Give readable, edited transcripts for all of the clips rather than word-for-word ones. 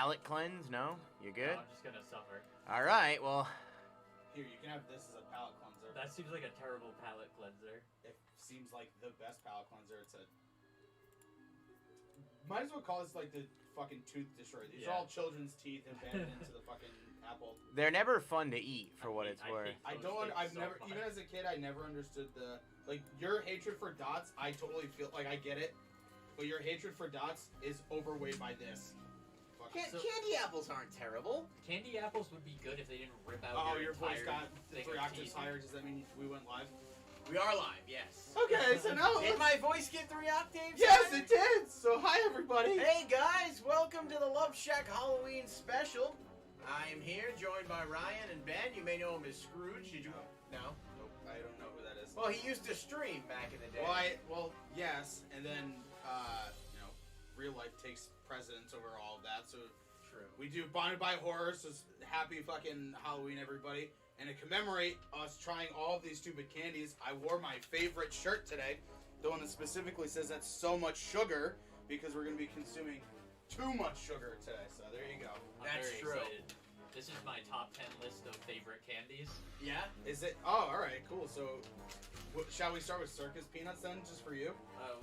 palate cleanse? No? You're good? No, I'm just gonna suffer. Alright, well... Here, you can have this as a palate cleanser. That seems like a terrible palate cleanser. It seems like the best palate cleanser. It's a... Might as well call this like the fucking tooth destroyer. These are all children's teeth embedded into the fucking apple. They're never fun to eat, for what it's worth. I've never, even as a kid, I never understood the, like, your hatred for dots, I totally feel, like, I get it. But your hatred for dots is overweighed by this. Candy apples aren't terrible. Candy apples would be good if they didn't rip out your voice entire got thing 3 of octaves teeth. higher. Does that mean we went live? We are live, yes. Okay, so now... Did my voice get 3 octaves? Yes, it did! So, hi, everybody! Hey, guys! Welcome to the Loveshack Halloween special. I am here, joined by Ryan and Ben. You may know him as Scrooge. Did you... No? Nope, I don't know who that is. Well, he used to stream back in the day. Well, yes, and then, you know, real life takes precedence over all of that, so... True. We do Bonded by Horror, so happy fucking Halloween, everybody. And to commemorate us trying all of these stupid candies, I wore my favorite shirt today. The one that specifically says that's so much sugar, because we're going to be consuming too much sugar today. So there you go. That's very true. Excited. This is my top 10 list of favorite candies. Yeah? Is it? Oh, alright, cool. So, shall we start with circus peanuts then, just for you?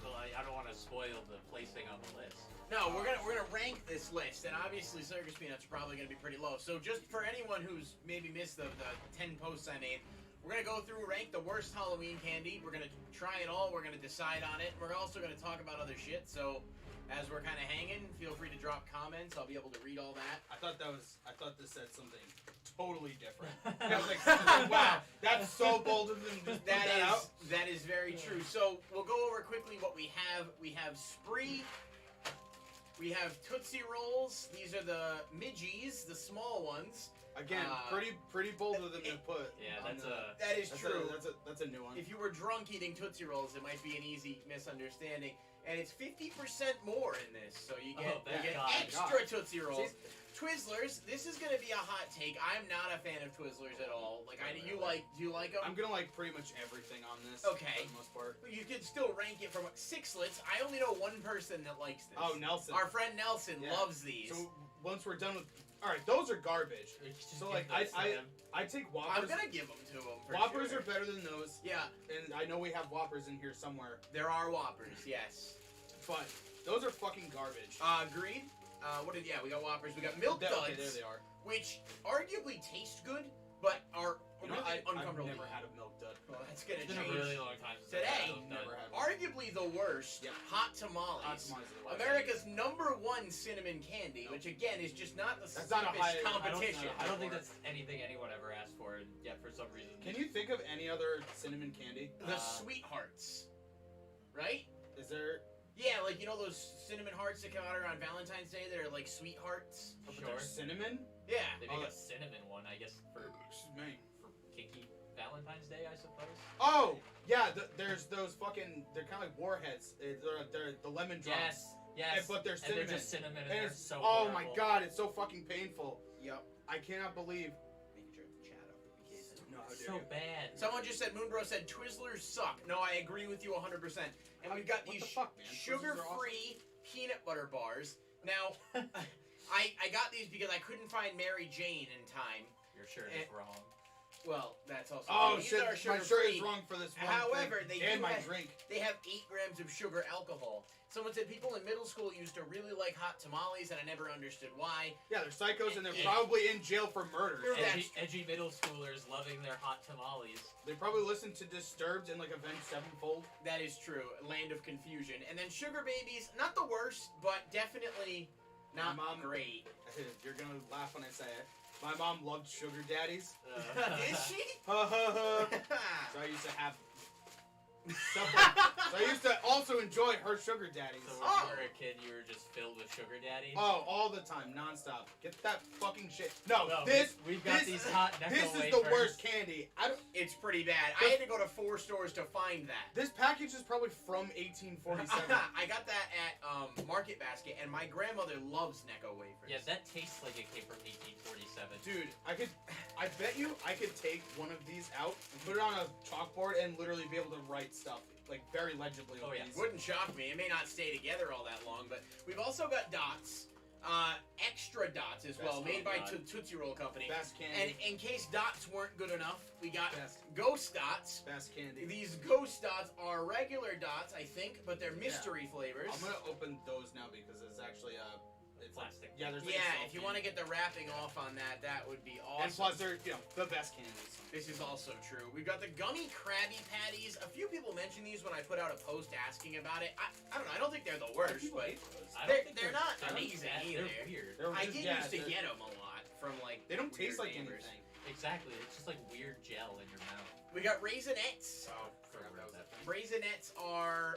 Well, I don't want to spoil the placing on the list. No, we're gonna rank this list, and obviously circus peanuts are probably gonna be pretty low. So just for anyone who's maybe missed the 10 posts I made, we're gonna go through, rank the worst Halloween candy. We're gonna try it all. We're gonna decide on it. We're also gonna talk about other shit. So as we're kind of hanging, feel free to drop comments. I'll be able to read all that. I thought this said something totally different. I was like, wow, that's so bold of them to just put that out. That is very true. So we'll go over quickly what we have. We have Spree. We have Tootsie Rolls. These are the Midgies, the small ones. Again, pretty bold of them to put. Yeah, that is true. That's a new one. If you were drunk eating Tootsie Rolls, it might be an easy misunderstanding. And it's 50% more in this, so you get, extra Tootsie Rolls. See? Twizzlers, this is gonna be a hot take. I'm not a fan of Twizzlers at all. Like, do you like them? I'm gonna like pretty much everything on this. Okay. For the most part. But you could still rank it from Sixlets. I only know one person that likes this. Oh, Nelson. Our friend Nelson loves these. So once we're done with, all right, those are garbage. So like, I take Whoppers. I'm gonna give them to him. Whoppers are better than those. Yeah. And I know we have Whoppers in here somewhere. There are Whoppers, yes. But those are fucking garbage. Agreed. We got Whoppers. We got Milk Duds. Okay, there they are. Which arguably taste good, but are really uncomfortable. I've never had a Milk Dud. Well, that's gonna change. change. It's been a really long time since Today, I've never had arguably the worst, hot tamales. Hot tamales are the worst. America's #1 cinnamon candy, which again is just not the that's not a high competition. I don't think that's anything anyone ever asked for, and yet for some reason. Can you think of any other cinnamon candy? The Sweethearts, right? Is there? Yeah, like, you know those cinnamon hearts that come out around Valentine's Day that are like sweethearts? Sure. Cinnamon? Yeah. They make a cinnamon one, I guess, for kinky Valentine's Day, I suppose. Oh! Yeah, there's those fucking, they're kind of like warheads. They're the lemon drops. Yes. But they're cinnamon. And they're just cinnamon and they're so oh horrible. my god, it's so fucking painful. Yep. I cannot believe. Making sure the chat up. No, how dare so you. bad. Someone just said, Moonbro said, Twizzlers suck. No, I agree with you 100%. And we've got these sugar-free peanut butter bars. Now, I got these because I couldn't find Mary Jane in time. Your shirt is wrong. Well, that's also... Oh, shit, my shirt is wrong for this one However, thing. they and do my have, drink. They have 8 grams of sugar alcohol. Someone said people in middle school used to really like hot tamales, and I never understood why. Yeah, they're psychos, and they're probably in jail for murder. Edgy middle schoolers loving their hot tamales. They probably listen to Disturbed and, like, Avenged Sevenfold. That is true. Land of confusion. And then sugar babies, not the worst, but definitely not great. You're gonna laugh when I say it. My mom loved sugar daddies. Is she? So I used to have stuff like, so I used to also enjoy her sugar daddies. So when you were a kid, you were just filled with sugar daddies? Oh, all the time, nonstop. Get that fucking shit. We've got these hot Necco This is wafers. the worst candy. It's pretty bad. I had to go to 4 stores to find that. This package is probably from 1847. I got that at Market Basket, and my grandmother loves Necco wafers. Yeah, that tastes like it came from 1847. Dude, I bet you I could take one of these out and put it on a chalkboard and literally be able to write stuff, like, very legibly. Oh, yeah. Wouldn't shock me. It may not stay together all that long, but we've also got dots. extra dots as Best well, made by God. Tootsie Roll Company. Best And candy. in case dots weren't good enough, we got Best. ghost dots. Best candy. These ghost dots are regular dots, I think, but they're mystery flavors. I'm gonna open those now because it's actually it's Plastic. Yeah, there's like Yeah, if you want to get the wrapping off on that, that would be awesome. And plus, they're the best candies. This is also true. We've got the gummy Krabby Patties. A few people mentioned these when I put out a post asking about it. I don't know. I don't think they're the worst, People but hate those. I don't think they're not they're amazing bad. either. They're weird. They're I just- did yeah, used to they're- get them a lot from like. They don't taste weird like neighbors. anything. Exactly. It's just like weird gel in your mouth. We got Raisinets. Oh, Forgot about that. Raisinets are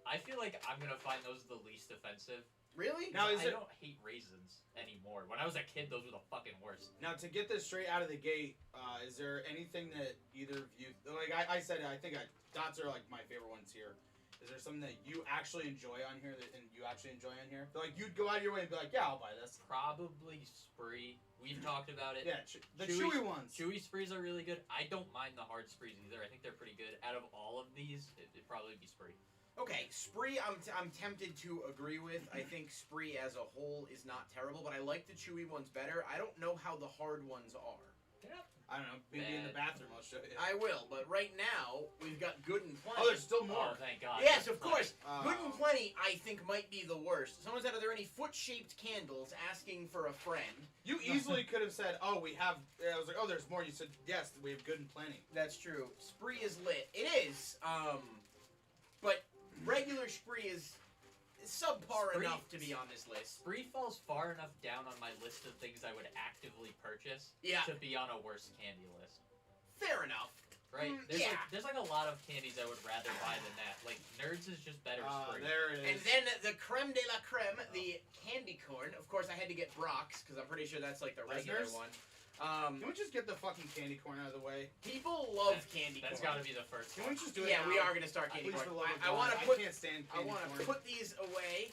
I feel like I'm gonna find those the least offensive. really. Now, is I it- don't hate raisins anymore. When I was a kid, those were the fucking worst. Now, to get this straight out of the gate, is there anything that either of you like? I said I think dots are like my favorite ones here. Is there something that you actually enjoy on here and you actually enjoy on here? Like you'd go out of your way and be like, yeah, I'll buy this. Probably Spree. We've talked about it. Yeah, the Chewy- chewy ones. Chewy Sprees are really good. I don't mind the hard Sprees either. I think they're pretty good. Out of all of these, it'd probably be Spree. Okay, Spree, I'm tempted to agree with. I think Spree as a whole is not terrible, but I like the chewy ones better. I don't know how the hard ones are. I don't know. Maybe in the bathroom, I'll show you. I will, but right now we've got Good and Plenty. Oh, there's still more. Oh, thank God. Yes, of course. Oh. Good and Plenty, I think, might be the worst. Someone said, are there any foot-shaped candles asking for a friend? You easily could have said, "Oh, we have." I was like, "Oh, there's more." You said, "Yes, we have good and plenty." That's true. Spree is lit. It is. But regular Spree is subpar Spree- enough to be on this list. Spree falls far enough down on my list of things I would actively purchase Yeah. to be on a worst candy list. Fair enough. Right? Yeah. There's like a lot of candies I would rather buy than that. Like Nerds is just better Spree. There it is. And then the creme de la creme, the candy corn. Of course, I had to get Brock's because I'm pretty sure that's like the regular Lesnar's? one. Can we just get the fucking candy corn out of the way? People love candy corn. That's got to be the first Can one. we just do it? Yeah, now? we are gonna start candy Please, corn. for the love of I God, want to I put. can't stand I candy want corn. to put these away.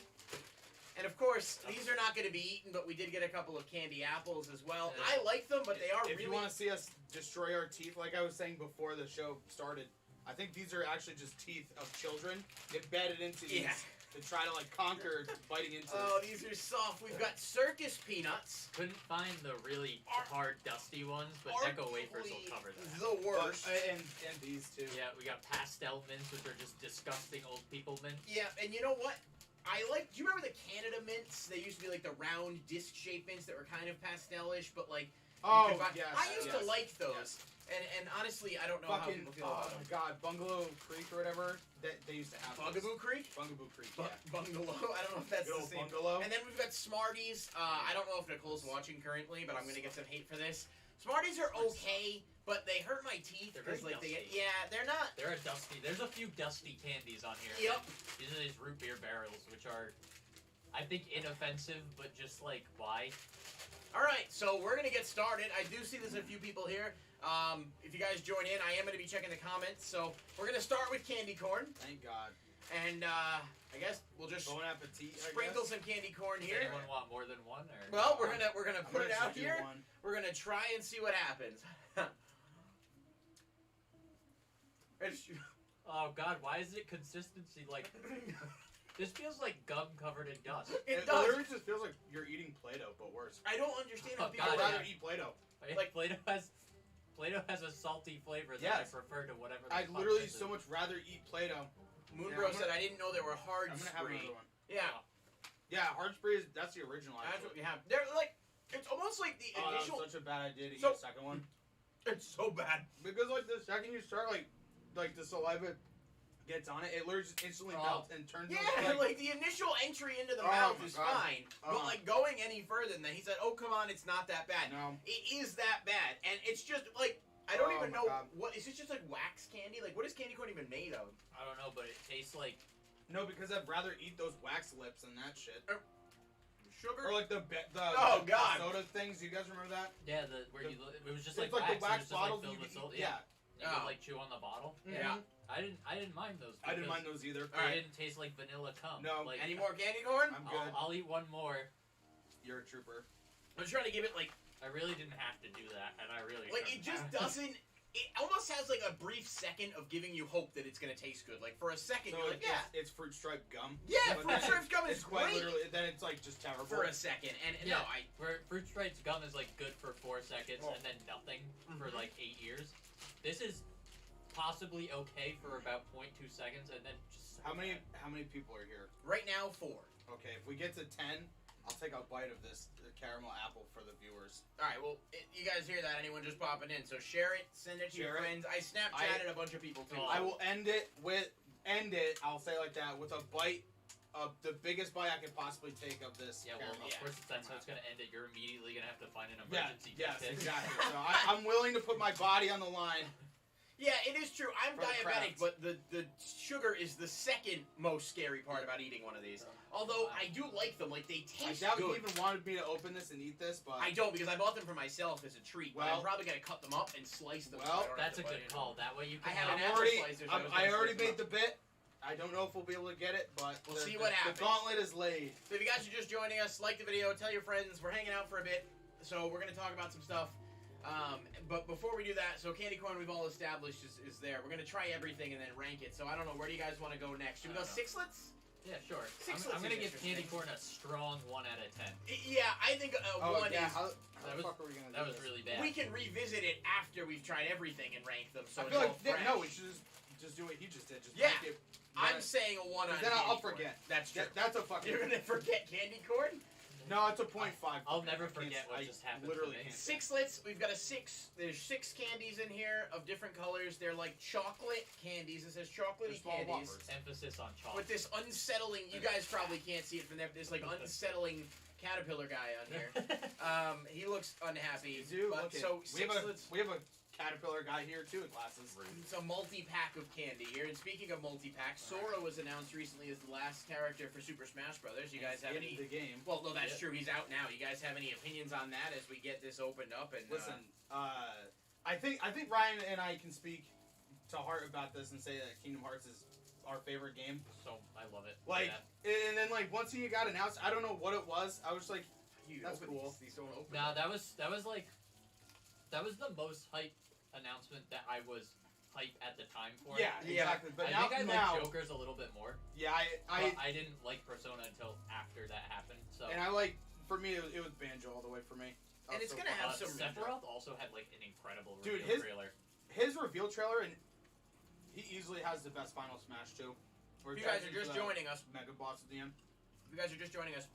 And of course, these are not going to be eaten, but we did get a couple of candy apples as well. Yeah. I like them, but they are If really. you want to see us destroy our teeth, like I was saying before the show started, I think these are actually just teeth of children embedded into these Yeah. to try to like conquer biting into. Oh, these are soft. We've got circus peanuts. Couldn't find the really hard, dusty ones, but Deco Wafers will cover that. The worst. and these two. Yeah, we got pastel mints, which are just disgusting old people mints. Yeah, and you know what? I like. Do you remember the Canada mints? They used to be like the round disc-shaped mints that were kind of pastel-ish, but like. you Oh, could buy- yes. I used to yes. like those, and honestly, I don't know how Fucking, people feel about oh them. my god, Bungalow Creek or whatever, that they used to have. those. Bugaboo Creek. Bungaboo Creek, Bu- yeah. Bungalow. I don't know if that's Good the old same. Bungalow. And then we've got Smarties. I don't know if Nicole's watching currently, but I'm gonna get some hate for this. Smarties are okay, but they hurt my teeth They're because very like they get. dusty. Yeah, they're not. They're a dusty. There's a few dusty candies on here. Yep. These are these root beer barrels, which are, I think, inoffensive, but just like, why? All right, so we're gonna get started. I do see there's a few people here. If you guys join in, I am gonna be checking the comments. So we're gonna start with candy corn, Thank God. and I guess we'll just Bon appetit. I sprinkle guess. some candy corn Does here. anyone want more than one? Or Well, we're gonna I'm put gonna it out just do here. one. We're gonna try and see what happens. Oh God, why is it consistency like? This feels like gum covered in dust. It It does. literally just feels like you're eating Play-Doh, but worse. I don't understand how Oh, people I'd God, rather yeah. eat Play-Doh. Like- Play-Doh has a salty flavor that Yes. I prefer to whatever. the I'd fuck literally this so is. much rather eat Play-Doh. Moonbro I'm said gonna- I didn't know there were hard I'm gonna have spree. another one. Yeah, Yeah, hard spree is that's the original. that's Actually. what we have. They're like, it's almost like the Oh, that initial. was such a bad idea to So- eat a second one. It's so bad. Because like the second you start like the saliva gets on it, it literally just instantly Oh. melts and turns. Yeah, into, like the initial entry into the Oh mouth my is God. fine, but Oh. like going any further than that, he said, "Oh come on, it's not that bad." no. It is that bad, and it's just like I don't Oh even my know God. what is this just like wax candy? Like what is candy corn even made of? I don't know, but it tastes like No, because I'd rather eat those wax lips than that shit. Sugar? Or like the Oh, the God. soda things. You guys remember that? yeah, where The- it was just It's like like the wax wax. It was just, like, bottles filled you with can salt. eat. Yeah. You Oh. could like chew on the bottle. Yeah. I didn't mind those. I didn't because mind those either. They Alright. didn't taste like vanilla cum. No. Like, Any more candy corn? I'm good. I'll eat one more. You're a trooper. I'm trying to give it like I really didn't have to do that, and I really it shouldn't just have. doesn't. it almost has like a brief second of giving you hope that it's gonna taste good. Like for a second, So you're like, yeah, it's fruit striped gum. yeah, But fruit then stripes gum is It's quite great. literally. Then it's like just terrible. For a second, and Yeah. no, I Where Fruit Stripes gum is like good for 4 seconds Oh. and then nothing for Mhm. like 8 years. This is possibly okay for about 0.2 seconds and then just. How many people are here? right now 4. Okay, if we get to 10, I'll take a bite of this caramel apple for the viewers. All right, well, you guys hear that? Anyone just popping in? So share it, send it to your Share it. friends. I Snapchatted a bunch of people too. Oh. I will end it. I'll say it like that, with a bite of the biggest bite I could possibly take of this Yeah, well, caramel. of course, that's how it's gonna end it. You're immediately gonna have to find an Yeah, emergency yes, kit. exactly. So I'm willing to put my body on the line. Yeah, it is true. I'm For the diabetic, crowds. but the sugar is the second most scary part about eating one of these. Although I do like them, like they I taste doubt you good. even wanted me to open this and eat this, but I don't because I bought them for myself as a treat. But I'm Well- probably gonna cut them up and slice them. so Well, I don't That's a have to good bite it. call. That way you I can. have have an I'm apple already, slicer, so I was I gonna already slice them made up. the bit. I don't know if we'll be able to get it, but We'll see what happens. The gauntlet is laid. So if you guys are just joining us, like the video, tell your friends. We're hanging out for a bit, so we're gonna talk about some stuff. But before we do that, so candy corn we've all established is there. We're gonna try everything and then rank it. So I don't know, where do you guys want to go next? Should we go I don't know. sixlets? Yeah, sure. Six I'm gonna is give interesting. candy corn a strong 1 out of 10. Yeah, I think one is. How That the was- fuck are we gonna That do was this? really bad. We can revisit it after we've tried everything and rank them. So I it's feel all like fresh. no, we should just do what he just did. Just Yeah. make it. I'm saying a 1 on. Then candy I'll corn. forget. That's true. That's a fucking. You're gonna forget candy corn. No, it's a 0.5. I'll never I can't- forget what I just happened Literally to me. can't. Sixlets. We've got a 6. There's 6 candies in here of different colors. They're like chocolate candies. It says They're chocolatey small candies. whoppers. Emphasis on With chocolate. this unsettling, you guys probably can't see it from there. But this like unsettling caterpillar guy on here. He looks unhappy. Dude, but look at- so we have a sixlets. caterpillar guy here too with glasses. It's a multi-pack of candy here. And speaking of multi-pack, Sora was announced recently as the last character for Super Smash Brothers. You guys have in any? the game? Well, no, that's Yeah. true. He's out now. You guys have any opinions on that as we get this opened up? And Listen, I think Ryan and I can speak to heart about this and say that Kingdom Hearts is our favorite game. So I love it. Like, Yeah. and then like once he got announced, I don't know what it was. I was like, you that's open cool. These don't open. Nah, that was the most hype announcement that I was hype at the time for. yeah, Yeah. exactly. But I now, think I now, like Joker's a little bit more. yeah, But I didn't like Persona until after that happened. So and I like. For me, it was Banjo all the way for me. And it's gonna uh, have some- Sephiroth also had like an incredible Dude, reveal his- trailer. His reveal trailer, and he easily has the best Final Smash too. Where If it you guys dives are into just the joining us, Mega boss at the end. if you guys are just joining us,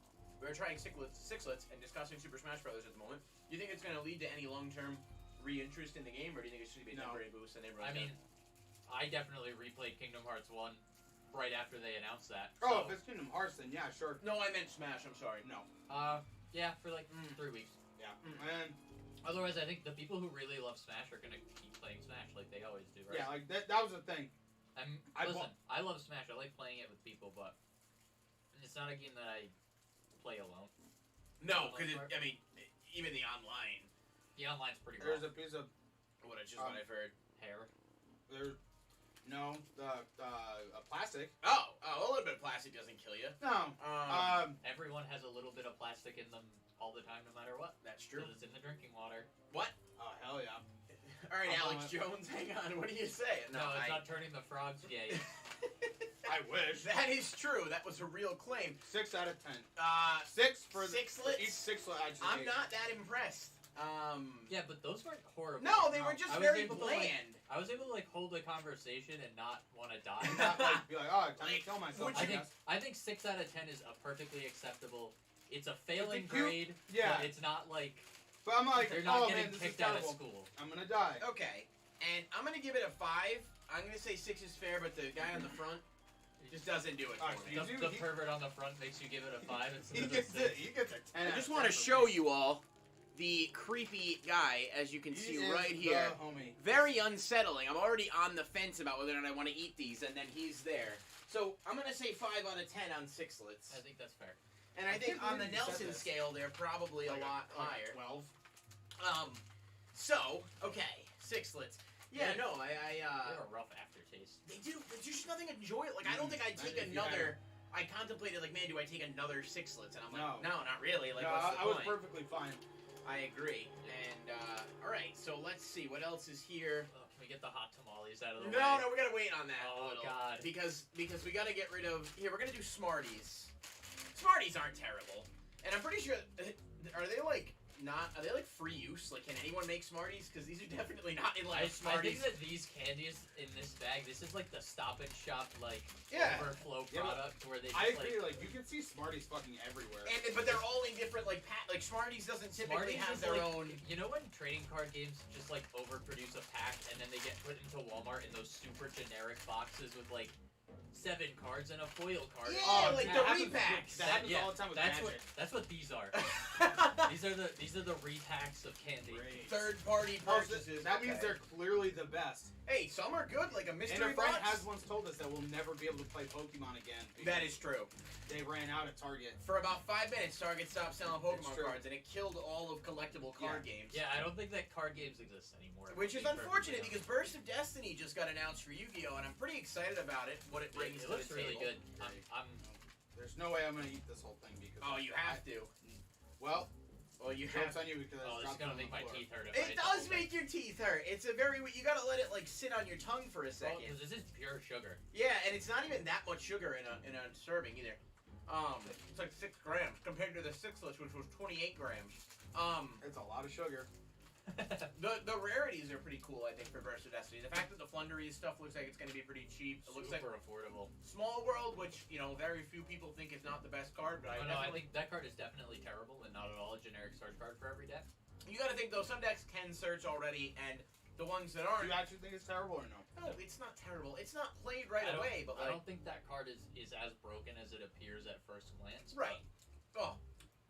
we're trying sixlets and discussing Super Smash Brothers at the moment. Do you think it's going to lead to any long-term re-interest in the game, or do you think it's just going to be a No. temporary boost and everyone's I mean, I definitely replayed Kingdom Hearts 1 right after they announced that. Oh, so, if it's Kingdom Hearts, then yeah, sure. No, I meant Smash. I'm sorry. No. yeah, for like 3 weeks. Yeah. Mm. And Otherwise, I think the people who really love Smash are gonna keep playing Smash like they always do, right? yeah, like that was the thing. Listen, I love Smash. I like playing it with people, but it's not a game that I play alone. No, because I mean, even the online. The online's pretty There's rough. a piece of What I've heard. Hair. there. No, a plastic. Oh, a little bit of plastic doesn't kill you. No. Everyone has a little bit of plastic in them all the time, no matter what. That's true. Because it's in the drinking water. What? Oh hell yeah. All right, I'll Alex go Jones, hang on. What are you saying? No, it's not turning the frogs gay. I wish. That is true. That was a real claim. 6 out of 10. 6 for sixlets. each sixlet. I'm not that impressed. Yeah, but those weren't horrible. No, they No, were just I was very able to, bland. like- I was able to like hold a conversation and not want to die. Not like be like, oh, time Like, to kill myself. would I you- guess. I think 6 out of 10 is a perfectly acceptable. It's a failing It's a cute- grade. Yeah, But it's not like but I'm like, they're not oh getting man, this is kicked out of terrible. school. I'm gonna die. Okay, and I'm gonna give it a 5. I'm gonna say 6 is fair, but the guy on the front just doesn't do it Alright, for so me. you The pervert on the front makes you give it a 5 instead He of a gets 6. it. He gets a 10. I out just of want to 10 for show me. you all the creepy guy, as you can He see is right the here. homie. Very unsettling. I'm already on the fence about whether or not I want to eat these, and then he's there. So I'm gonna say 5 out of 10 on sixlets. I think that's fair. And I I think can't on the believe you said Nelson this. scale, they're probably Like a lot like higher. 12. So, okay, sixlets. Yeah, no, They have a rough aftertaste. they do. There's just nothing enjoyable. Like, I don't think I'd take Imagine if you had another. I contemplated, like, man, do I take another sixlets? And I'm like, No. no, not really. Like, No, what's the I was point? perfectly fine. I agree. And, all right, so let's see. What else is here? Can we get the hot tamales out of the way? No, we gotta wait on that a Oh little. God. Because we gotta get rid of. Here, we're gonna do Smarties. Smarties aren't terrible, and I'm pretty sure. Are they like not? Are they like free use? Like, can anyone make Smarties? Because these are definitely not in like I Smarties. think that these candies in this bag, this is like the Stop and Shop like Yeah. overflow Yeah, but product where they just I agree. Like, you can see Smarties fucking everywhere. But they're all in different like like Smarties doesn't typically Smarties have is their like, own. You know when trading card games just like overproduce a pack and then they get put into Walmart in those super generic boxes with like 7 cards and a foil card? Yeah, like the that happens- repacks. That happens all the time with that's Magic. that's what these are. These are the repacks of candy. Great. Third-party Oh, purchases. that means okay. they're clearly the best. Hey, some are good, like a And mystery a friend box. has once told us that we'll never be able to play Pokemon again. That is true. They ran out at Target. For about 5 minutes, Target stopped selling Pokemon true. cards, and it killed all of collectible card games. Yeah, I don't think that card games exist anymore. Which is to be perfectly unfortunate honest. because Burst of Destiny just got announced for Yu-Gi-Oh, and I'm pretty excited about it. What it brings It to looks the really table. good. I'm There's no way I'm gonna eat this whole thing because. Oh, you have to. Well, You have joke's on you because. oh, I this is dropped gonna on make the my floor. teeth hurt. If I It eat the does whole thing. make your teeth hurt. It's a very. You gotta let it like sit on your tongue for a Well, second. 'cause this is pure sugar. Yeah, and it's not even that much sugar in a serving either. It's like 6 grams compared to the 6-less, which was 28 grams. It's a lot of sugar. The rarities are pretty cool, I think, for Burst of Destiny. The fact that the Flunderies stuff looks like it's going to be pretty cheap. It looks like Super affordable. Small World, which, very few people think is not the best card, but I I think that card is definitely terrible and not at all a generic search card for every deck. You got to think, though, some decks can search already, and the ones that Do aren't... you actually think it's terrible or no? No, it's not terrible. It's not played right I don't- away, but I like... don't think that card is as broken as it appears at first glance. Right. Oh,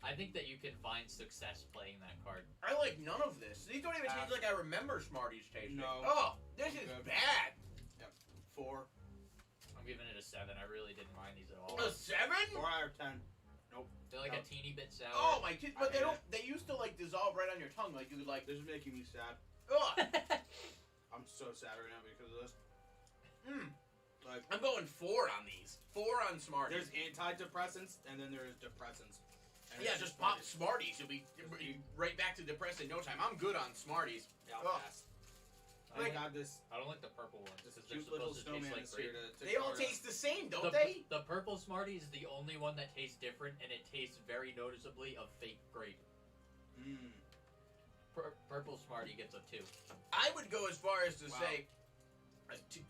I think that you can find success playing that card. I like none of this. These don't even taste like I remember Smarties tasting. No. Oh, this is Good. bad. 4. I'm giving it a 7. I really didn't mind these at all. A 7? 4 out of 10. They're like No. a teeny bit sour. Oh my god! But I they hate don't. They used to like dissolve right on your tongue, like you could like. This is making me sad. Ugh. I'm so sad right now because of this. Like, I'm going 4 on these. 4 on Smarties. there's antidepressants and then there's depressants. And Yeah, it's just pop Smarties. Smarties. You'll be right back to depressed in no time. I'm good on Smarties. Yeah, Ugh. fast. I I don't, got this I don't like the purple ones this because they're cute little supposed to taste snowman like is here grape. to They all guard us. taste the same, don't the, they? The purple Smartie is the only one that tastes different, and it tastes very noticeably of fake grape. Mm. Purple Smartie gets a 2. I would go as far as to Wow. say.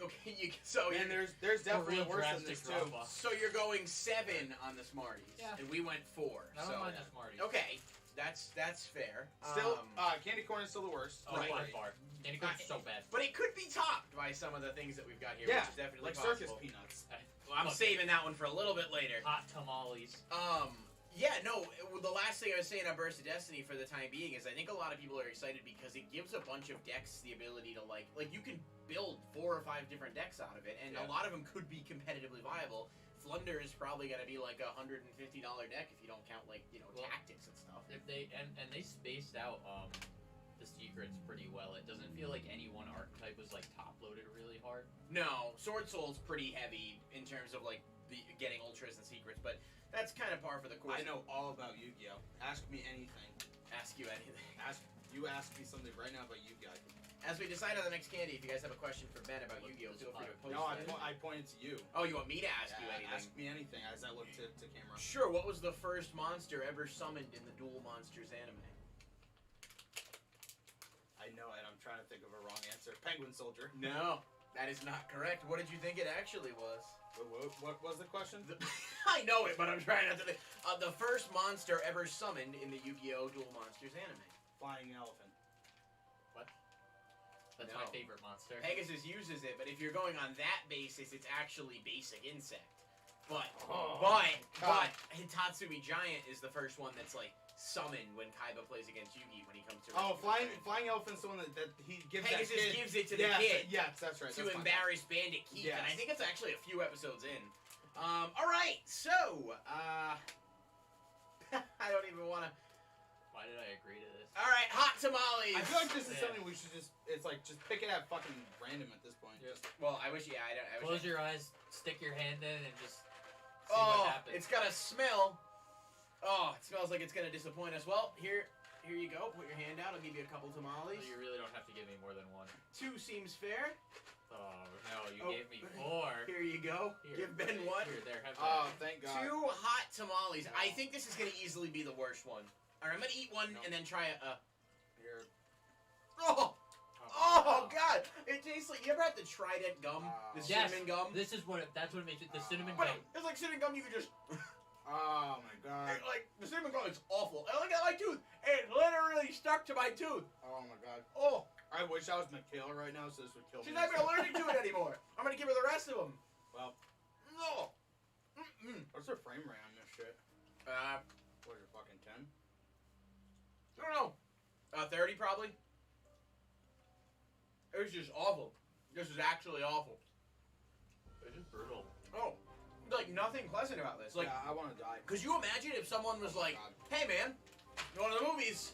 Okay, so Man, you're, there's A definitely real worse than drastic this too. drop off. so you're going 7 on the Smarties, Yeah. and we went 4. I don't so mind the Smarties. okay, that's fair. Still, candy corn is still the worst. Oh, Right. by far. Candy corn's so bad. But it could be topped by some of the things that we've got here, Yeah, which is definitely like possible. circus peanuts. Well, I'm Look, saving that one for a little bit later. Hot tamales. Yeah, no, the last thing I was saying on Burst of Destiny for the time being is I think a lot of people are excited because it gives a bunch of decks the ability to, like you can build 4 or 5 different decks out of it, and Yeah. a lot of them could be competitively viable. Flunder is probably going to be like a $150 deck if you don't count, like, Well, tactics and stuff. If they and they spaced out the secrets pretty well. It doesn't feel like any one archetype was like top loaded really hard. No, Sword Soul's pretty heavy in terms of, like, the getting ultras and secrets, but that's kind of par for the course. I know all about Yu-Gi-Oh. Ask me anything. Ask you anything. Ask me something right now about Yu-Gi-Oh. As we decide on the next candy, if you guys have a question for Ben about Yu-Gi-Oh, feel free to post No, it. I pointed to you. Oh, you want me to ask you Yeah, anything? ask me anything as I look to camera. Sure, what was the first monster ever summoned in the Duel Monsters anime? I know it. I'm trying to think of a wrong answer. Penguin Soldier. No, that is not correct. What did you think it actually was? What was the question? I know it, but I'm trying not to think. The first monster ever summoned in the Yu-Gi-Oh! Duel Monsters anime. Flying elephant. That's No. my favorite monster. Pegasus uses it, but if you're going on that basis, it's actually basic insect. But God. Hitatsumi Giant is the first one that's like summoned when Kaiba plays against Yugi when he comes to. Oh, rescue his flying elephant's the one that he gives Pegasus that kid. gives it to the yes, kid. Yes, that's right. to that's fine. embarrass Bandit Keith, and I Yes. think it's actually a few episodes in. All right, so I don't even want to. Why did I agree to this? All right, hot tamales. I feel like this is Yeah. something we should just. It's like just pick it at fucking random at this point. Yeah. Well, I wish. Yeah, I don't. I wish. Close your eyes, stick your hand in, and just see Oh, what happens. it's got a smell. Oh, it smells like it's gonna disappoint us. Well, here's here you go. Put your hand out. I'll give you a couple tamales. You really don't have to give me more than one. 2 seems fair. Oh, no, you gave me 4. Here you go. Here, Give Ben 1. Here, there, have Oh, that. thank God. 2 hot tamales. No. I think this is going to easily be the worst one. All right, I'm going to eat one No. and then try a... Here. Oh! Oh, God! It tastes like... You ever had the Trident gum? The Yes. cinnamon gum? This is what that's what makes it the cinnamon But gum. it's like cinnamon gum you could just... Oh my God. Like, the cinnamon gum is awful. And look at my tooth. It literally stuck to my tooth. Oh my God. Oh! I wish I was Michaela right now, so this would kill She's me. not even allergic to it anymore. I'm going to give her the rest of them. Well, No! Mm-mm. what's the frame rate on this shit? What is it, fucking 10? I don't know. 30 probably. It was just awful. This is actually awful. It's just brutal. Oh, like nothing pleasant about this. Like, yeah, I want to die. could you imagine if someone was like, God. "Hey man, going to the movies?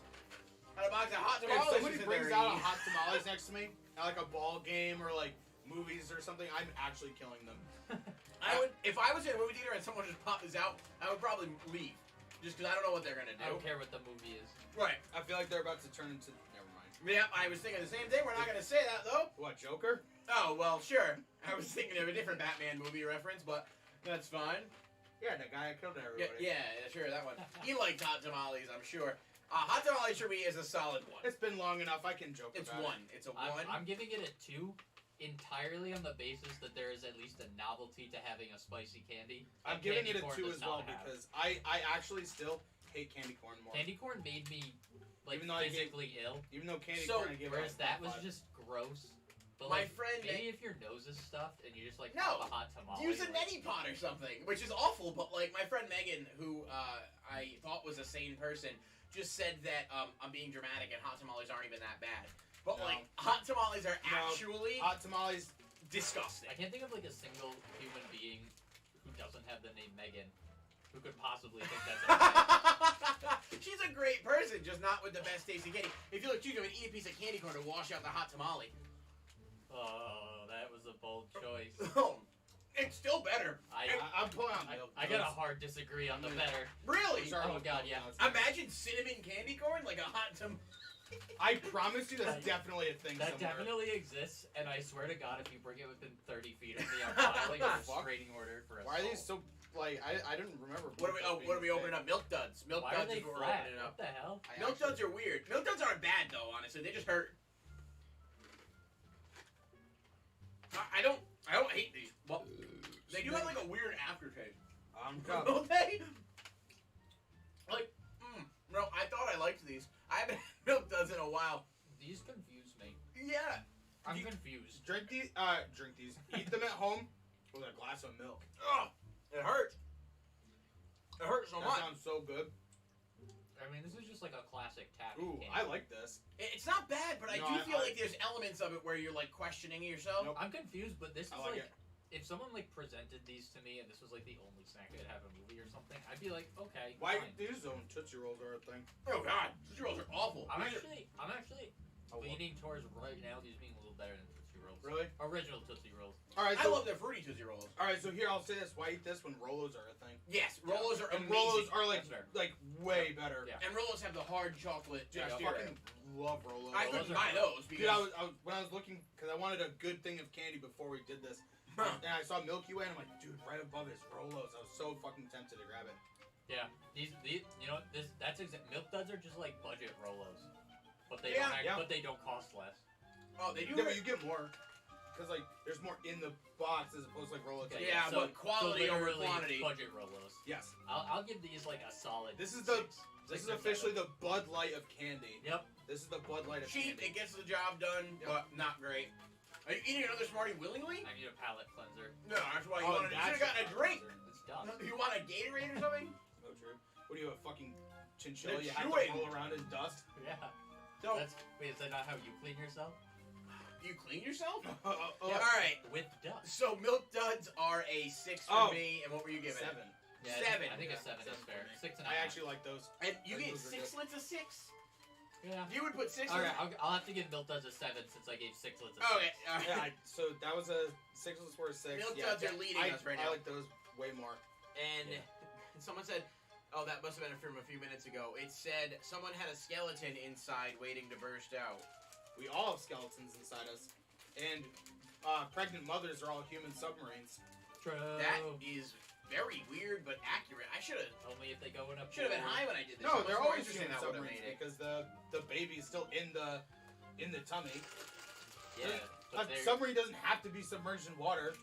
Had a box of hot If tamales." somebody you sit brings there out and a hot tamales next to me at like a ball game or like movies or something, I'm actually killing them. I would, if I was in a movie theater and someone just popped this out, I would probably leave, just because I don't know what they're gonna I do. don't care what the movie is. Right. I feel like they're about to turn into. Never mind. Yeah, I was thinking the same thing. We're not gonna say that though. What, Joker? Oh well, sure. I was thinking of a different Batman movie reference, but that's fine. Yeah, the guy that killed everybody. Yeah, sure, that one. You like hot tamales, I'm sure. Hot tamales for me is a solid 1. It's been long enough. I can joke It's about 1. It's a 1. I'm giving it a 2, entirely on the basis that there is at least a novelty to having a spicy candy. I'm and giving candy it a corn 2 does as well not have. because I actually still hate candy corn more. Candy corn made me like Even though I gave- physically ill, Even though candy So, corn I give whereas it that was 5. just gross. But My like, friend- maybe if your nose is stuffed and you just like No, pop a hot tamale. Use a like- neti pot or something, which is awful, but like my friend Megan, who I thought was a sane person, just said that I'm being dramatic and hot tamales aren't even that bad. But No. like, hot tamales are No. actually Hot tamales. disgusting. I can't think of like a single human being who doesn't have the name Megan who could possibly think that's okay. She's a great person, just not with the best tasting candy. If you look cute, you would eat a piece of candy corn to wash out the hot tamale. Oh, that was a bold choice. Oh, it's still better. I'm pulling out milk. I gotta hard disagree on the better. Really? Sorry, Oh, God, yeah. Imagine cinnamon candy corn like a hot tamale. I promise you that's definitely a thing That somewhere. definitely exists, and I swear to God, if you bring it within 30 feet of me, I'm filing a Fuck? restraining order for assault. Why are these so, like, I didn't remember. What are we? Oh, what are we opening up? Milk duds. Milk Why are duds they is what we're flat? opening up. What the hell? Milk duds are weird. Milk duds aren't bad though, honestly. They just hurt. I don't hate these. Well, they do have like a weird aftertaste. Don't they? Like, no, I thought I liked these. I haven't had milk duds in a while. These confuse me. Yeah. I'm confused. Drink these. Eat them at home with a glass of milk. Ugh, it hurts. It hurts so That much. sounds so good. I mean, this is just like a classic taffy Ooh, candy. I like this. It's not bad, but I No, do feel I- like there's elements of it where you're like questioning yourself. Nope. I'm confused, but this is I like like, if someone like presented these to me and this was like the only snack I'd have a movie or something, I'd be like, okay, Why fine. these own Tootsie Rolls are a thing? Oh God, Tootsie Rolls are awful. I'm actually Oh, what? leaning towards right now these being a little better than Tootsie Rolls. Really? Original Tootsie Rolls. All right. I So, love their fruity Tootsie Rolls. all right. So here I'll say this: why eat this when Rolos are a thing? Yes, Rolos are And amazing. Rolos are like That's fair. way better. Yeah. And Rolos have the hard chocolate. Dude, I exterior. fucking love Rolos. I Rolos couldn't are buy good. those Dude, because when I was looking, because I wanted a good thing of candy before we did this, and I saw Milky Way, and I'm like, dude, right above is Rolos. I was so fucking tempted to grab it. Yeah, these, you know, that's exact. Milk duds are just like budget Rolos, but they Yeah, don't yeah. but they don't cost less. oh, they do. Yeah, but you get more, because like there's more in the box as opposed to like Rolos. Okay, Yeah, so, but quality so over literally quantity. Budget Rolos. Yes. I'll give these like a solid. This is the- 6. This is 6 or officially 7. the Bud Light of candy. Yep. This is the Bud Light of Cheap, candy. it gets the job done, but not great. Are you eating another Smartie willingly? I need a palate cleanser. No, that's why you Oh, wanted. You that's should have gotten a drink. It's dust. You want a Gatorade or something? So true. What are you, a fucking chinchilla? They're You have chewing. to roll around in dust? Yeah. So Wait, is that not how you clean yourself? you clean yourself? Yeah, All right. With dust. So milk duds are a 6 for Oh. me, and what were you giving? it? 7. Yeah, 7. I think a Yeah, 7 is 7 for fair. me. 6.5. I actually like those. And you Those get are 6 good. lits of 6. Yeah. You would put 6. All right, I'll have to give milk duds a 7 since I gave 6 lits. Okay. All right. Yeah, so that was a 6 was for a 6. Milk yeah, duds are leading us right I now. like those way more. And someone said, Oh, that must have been from a few minutes ago. It said someone had a skeleton inside waiting to burst out. We all have skeletons inside us. And pregnant mothers are all human submarines. True. That is very weird but accurate. I should have Only if they go in a been high when I did this. No, Much they're more always interesting human than I would've submarines made it. because the baby's still in the tummy. Yeah. A But they're- submarine doesn't have to be submerged in water.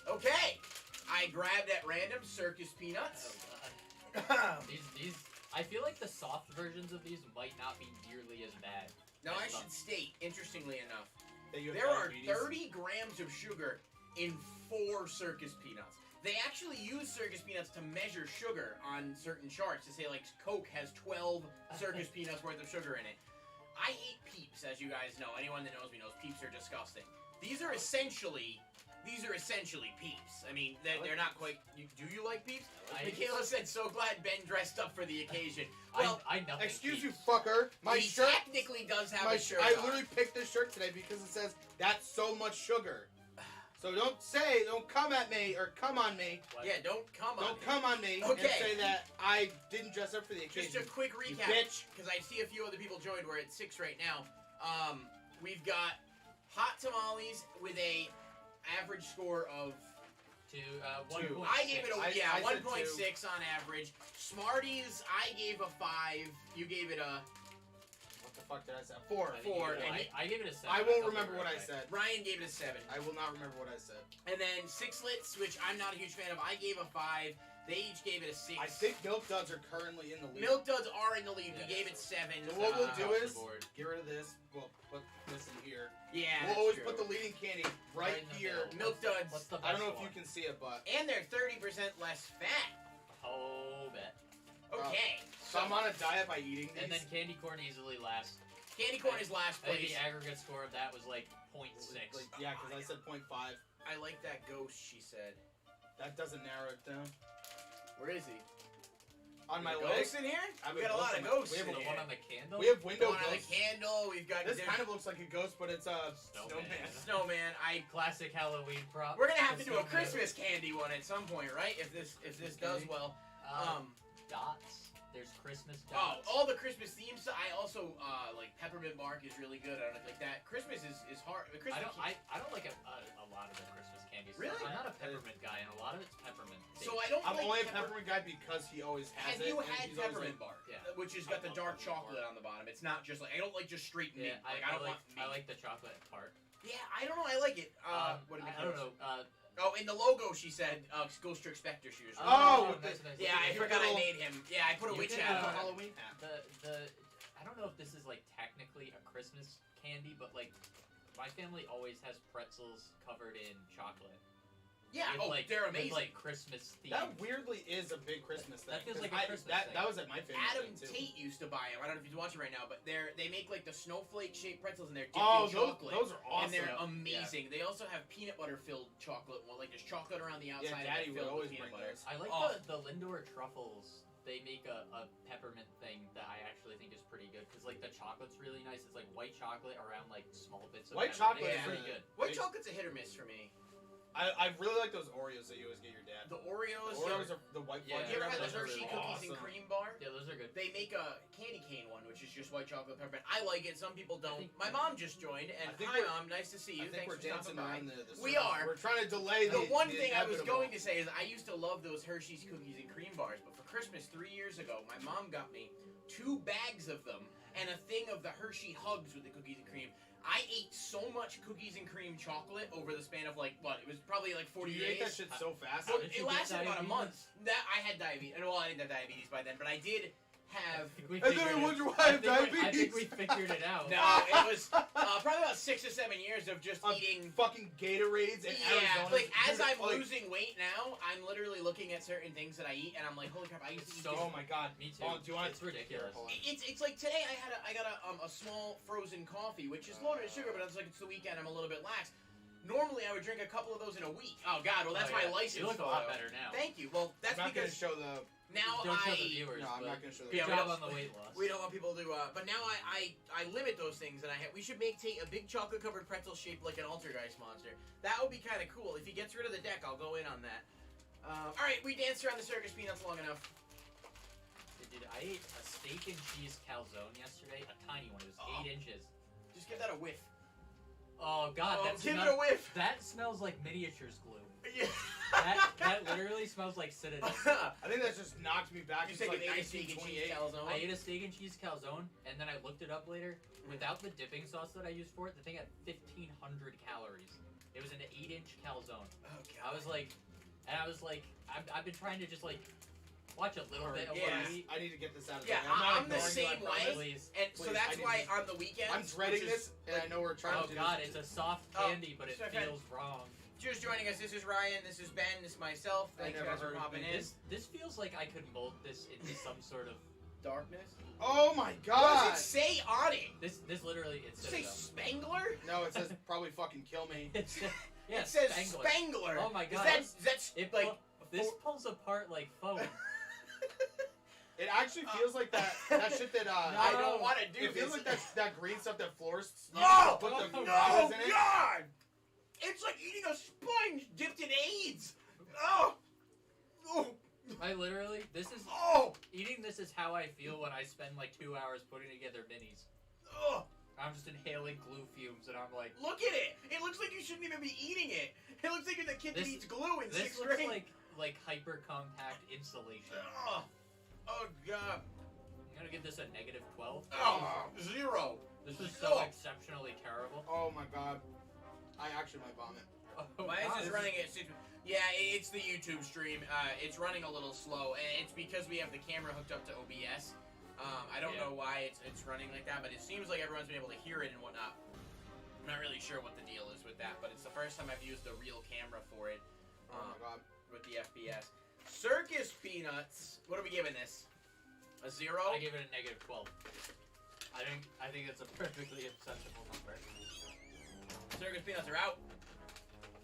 Okay, I grabbed at random circus peanuts. Oh, God. These. I feel like the soft versions of these might not be nearly as bad. Now I should state, interestingly enough, That you have there are diabetes. 30 grams of sugar in 4 circus peanuts. They actually use circus peanuts to measure sugar on certain charts to say, like, Coke has 12 circus peanuts worth of sugar in it. I hate Peeps, as you guys know. Anyone that knows me knows Peeps are disgusting. These are essentially Peeps. I mean, they're not quite... Do you like Peeps? Michaela said, so glad Ben dressed up for the occasion. Well, I nothing. Excuse you, Peeps. fucker. My he shirt. technically does have My a shirt I on. literally picked this shirt today because it says that's so much sugar. So don't come at me or come on me. What? Yeah, don't come on. Don't come on me and Okay. say that I didn't dress up for the occasion. Just a quick You recap, bitch. because I see a few other people joined. We're at 6 right now. We've got hot tamales with a average score of. To 2. 1.6. I gave it a I said 1.6 on average. Smarties, I gave a 5. You gave it a. What the fuck did I say? 4. I think 4, you- and I gave it a 7. I thought won't you remember were what I right. said. Ryan gave it a 7. I will not remember what I said. And then Sixlets, which I'm not a huge fan of, I gave a 5. They each gave it a 6. I think Milk Duds are currently in the lead. Milk Duds are in the lead. Yeah, We gave it 7. So what we'll do Across is the board. get rid of this. We'll put this in here. Yeah, We'll that's always true. put the leading candy right in the here. middle. Milk Duds. What's the best I don't know if one? you can see it, but And they're 30% less fat. Oh, bet. Okay. so I'm on a diet by eating these. And then candy corn easily last. Candy corn is last I think place. the aggregate score of that was like 0.6. Like, yeah, because I said 0.5. I like that ghost, she said. That doesn't narrow it down. Where is he? On my The leg. ghost in here? I have We got a ghost lot on of my- ghosts we have in The here. one on the candle? We have The window one on the ghosts. candle. We've got This there's kind of looks like a ghost, but it's a Snowman. snowman. snowman. Classic Halloween prop. We're gonna have to The do a snowman. Christmas candy one at some point, right? If this does Okay. well. Dots. There's Christmas Oh, dots. all the Christmas themes. I also like peppermint bark is really good. I don't like that. Christmas is hard. Christmas I don't like a lot of the Christmas candies. Really? I'm not a peppermint guy, and a lot of it's peppermint. So I don't I'm like only a peppermint guy because he always has Have it. you and had he's always peppermint like, bark? Yeah. Which has got I the love dark peppermint chocolate on the bottom. It's not just like I don't like just straight mint. Yeah, Like, I don't want mint. I like the chocolate part. Yeah, I don't know. I like it. What did I don't know. Oh, in the logo she said Ghost Trick Spectre shoes. Oh, with nice, the- nice. Yeah, I your forgot I little- made him. Yeah, I put a You witch can, hat a on. Halloween hat. The I don't know if this is like technically a Christmas candy, but like my family always has pretzels covered in chocolate. Yeah, With, oh, like, they're with, amazing. like Christmas theme. That weirdly is a big Christmas thing. That feels 'cause like a Christmas thing. That was at my family Adam thing, too. Tate used to buy them. I don't know if he's watching right now, but they make like the snowflake shaped pretzels and they're dipped Oh, in those, chocolate. those are awesome. And they're amazing. They also have peanut butter filled chocolate one, like there's chocolate around the outside yeah, Daddy and would filled always with bring peanut butter. those. I like Oh. the Lindor truffles. They make a peppermint thing that I actually think is pretty good because like the chocolate's really nice. It's like white chocolate around like small bits of White peppermint. chocolate It's is pretty a- good. White Big- chocolate's a hit or miss for me. I really like those Oreos that you always get your dad. The Oreos. The Oreos are the white Yeah, fudge. You ever had the those are Hershey really cookies and awesome. cream bar? Yeah, those are good. They make a candy cane one, which is just white chocolate peppermint. I like it. Some people don't. think- My mom just joined, and I think hi, we're- Mom. Nice to see you. I think Thanks we're for stopping dancing by. around the We circle. are. We're trying to delay The one the thing I was inevitable. going to say is I used to love those Hershey's cookies and cream bars, but for Christmas 3 years ago, my mom got me 2 bags of them and a thing of the Hershey Hugs with the cookies and cream. I ate so much cookies and cream chocolate over the span of like what? It was probably like 40 You days. ate that shit so fast. How Well, did it you get lasted about a diabetes? month. That I had diabetes. Well, I didn't have diabetes by then, but I did have. And then I wonder why I have I think diabetes. we figured it out. No, it was probably about 6 or 7 years of just Of eating. fucking Gatorades and Yeah, Arizona. like as I'm like, losing weight now, I'm literally looking at certain things that I eat, and I'm like, holy crap! I used to eat. So- this. Oh my god. Me too. Oh, do you want It's ridiculous. Hold on. It's like today I got a small frozen coffee, which is loaded with sugar, but it's like it's the weekend. I'm a little bit lax. Normally I would drink a couple of those in a week. Oh God, well that's Oh, my yeah. license You look a photo. lot better now. Thank you. Well, that's I'm not going to because show the. now Don't show the I. viewers. No, I'm but not going to show the. Good Yeah, we job don't- on the weight loss. We don't want people to, but now I limit those things that I have. We should take a big chocolate covered pretzel shaped like an Altergeist monster. That would be kind of cool. If he gets rid of the deck, I'll go in on that. All right, we danced around the circus peanuts long enough. Dude, I ate a steak and cheese calzone yesterday, a tiny one. It was 8 inches. Just give that a whiff. Oh God, give it a whiff. That smells like miniatures glue. Yeah. That literally smells like Citadel. I think that just knocked me back. You It's said like you ate a steak and cheese 1928. calzone. I ate a steak and cheese calzone, and then I looked it up later. Without the dipping sauce that I used for it, the thing had 1,500 calories. It was an 8-inch calzone. Oh, God. I was like, I've been trying to just like watch a little bit of what Yeah. I eat. I need to get this out of Yeah, the way. I'm the not ignoring same you, I promise. way. Please. And so Please, that's I need why to- on the weekends, I'm dreading which is, this, and I know we're trying Oh to. God, do it's this. a soft Oh, candy, but it sorry, Fred. feels wrong. just joining us. This is Ryan. This is Ben. This is myself. I Thanks never guys for heard of popping me. in. This feels like I could mold this into some sort of Darkness. Oh my What God! does it say on it? this literally Does it say Citadel. Spangler? No, it says probably fucking kill me. It's yeah, It says Spangler. Spangler. Oh my God. Is that It like? this pulls apart like foam. It actually feels like that shit that I don't want to do It feels this. like that green stuff that floors. Oh, put the no, viruses in it. God! It's like eating a sponge dipped in AIDS. Oh, oh, I literally oh, eating this is how I feel when I spend like 2 hours putting together minis. oh. I'm just inhaling glue fumes and I'm like, Look at it. It looks like you shouldn't even be eating it. It looks like you're the kid that This- eats glue in this sixth looks grade. like hyper compact insulation. Oh, oh God. I'm gonna give this a -12. Oh, 0. This is so Oh. exceptionally terrible. Oh my God! I actually might vomit. Oh, Why God, is this this running at 6? Yeah, it's the YouTube stream. It's running a little slow, and it's because we have the camera hooked up to OBS. I don't Yeah. know why it's running like that, but it seems like everyone's been able to hear it and whatnot. I'm not really sure what the deal is with that, but it's the first time I've used a real camera for it Oh my God! with the FPS. Circus Peanuts. What are we giving this? A 0? I give it a -12. I think it's a perfectly acceptable number. Circus Peanuts are out.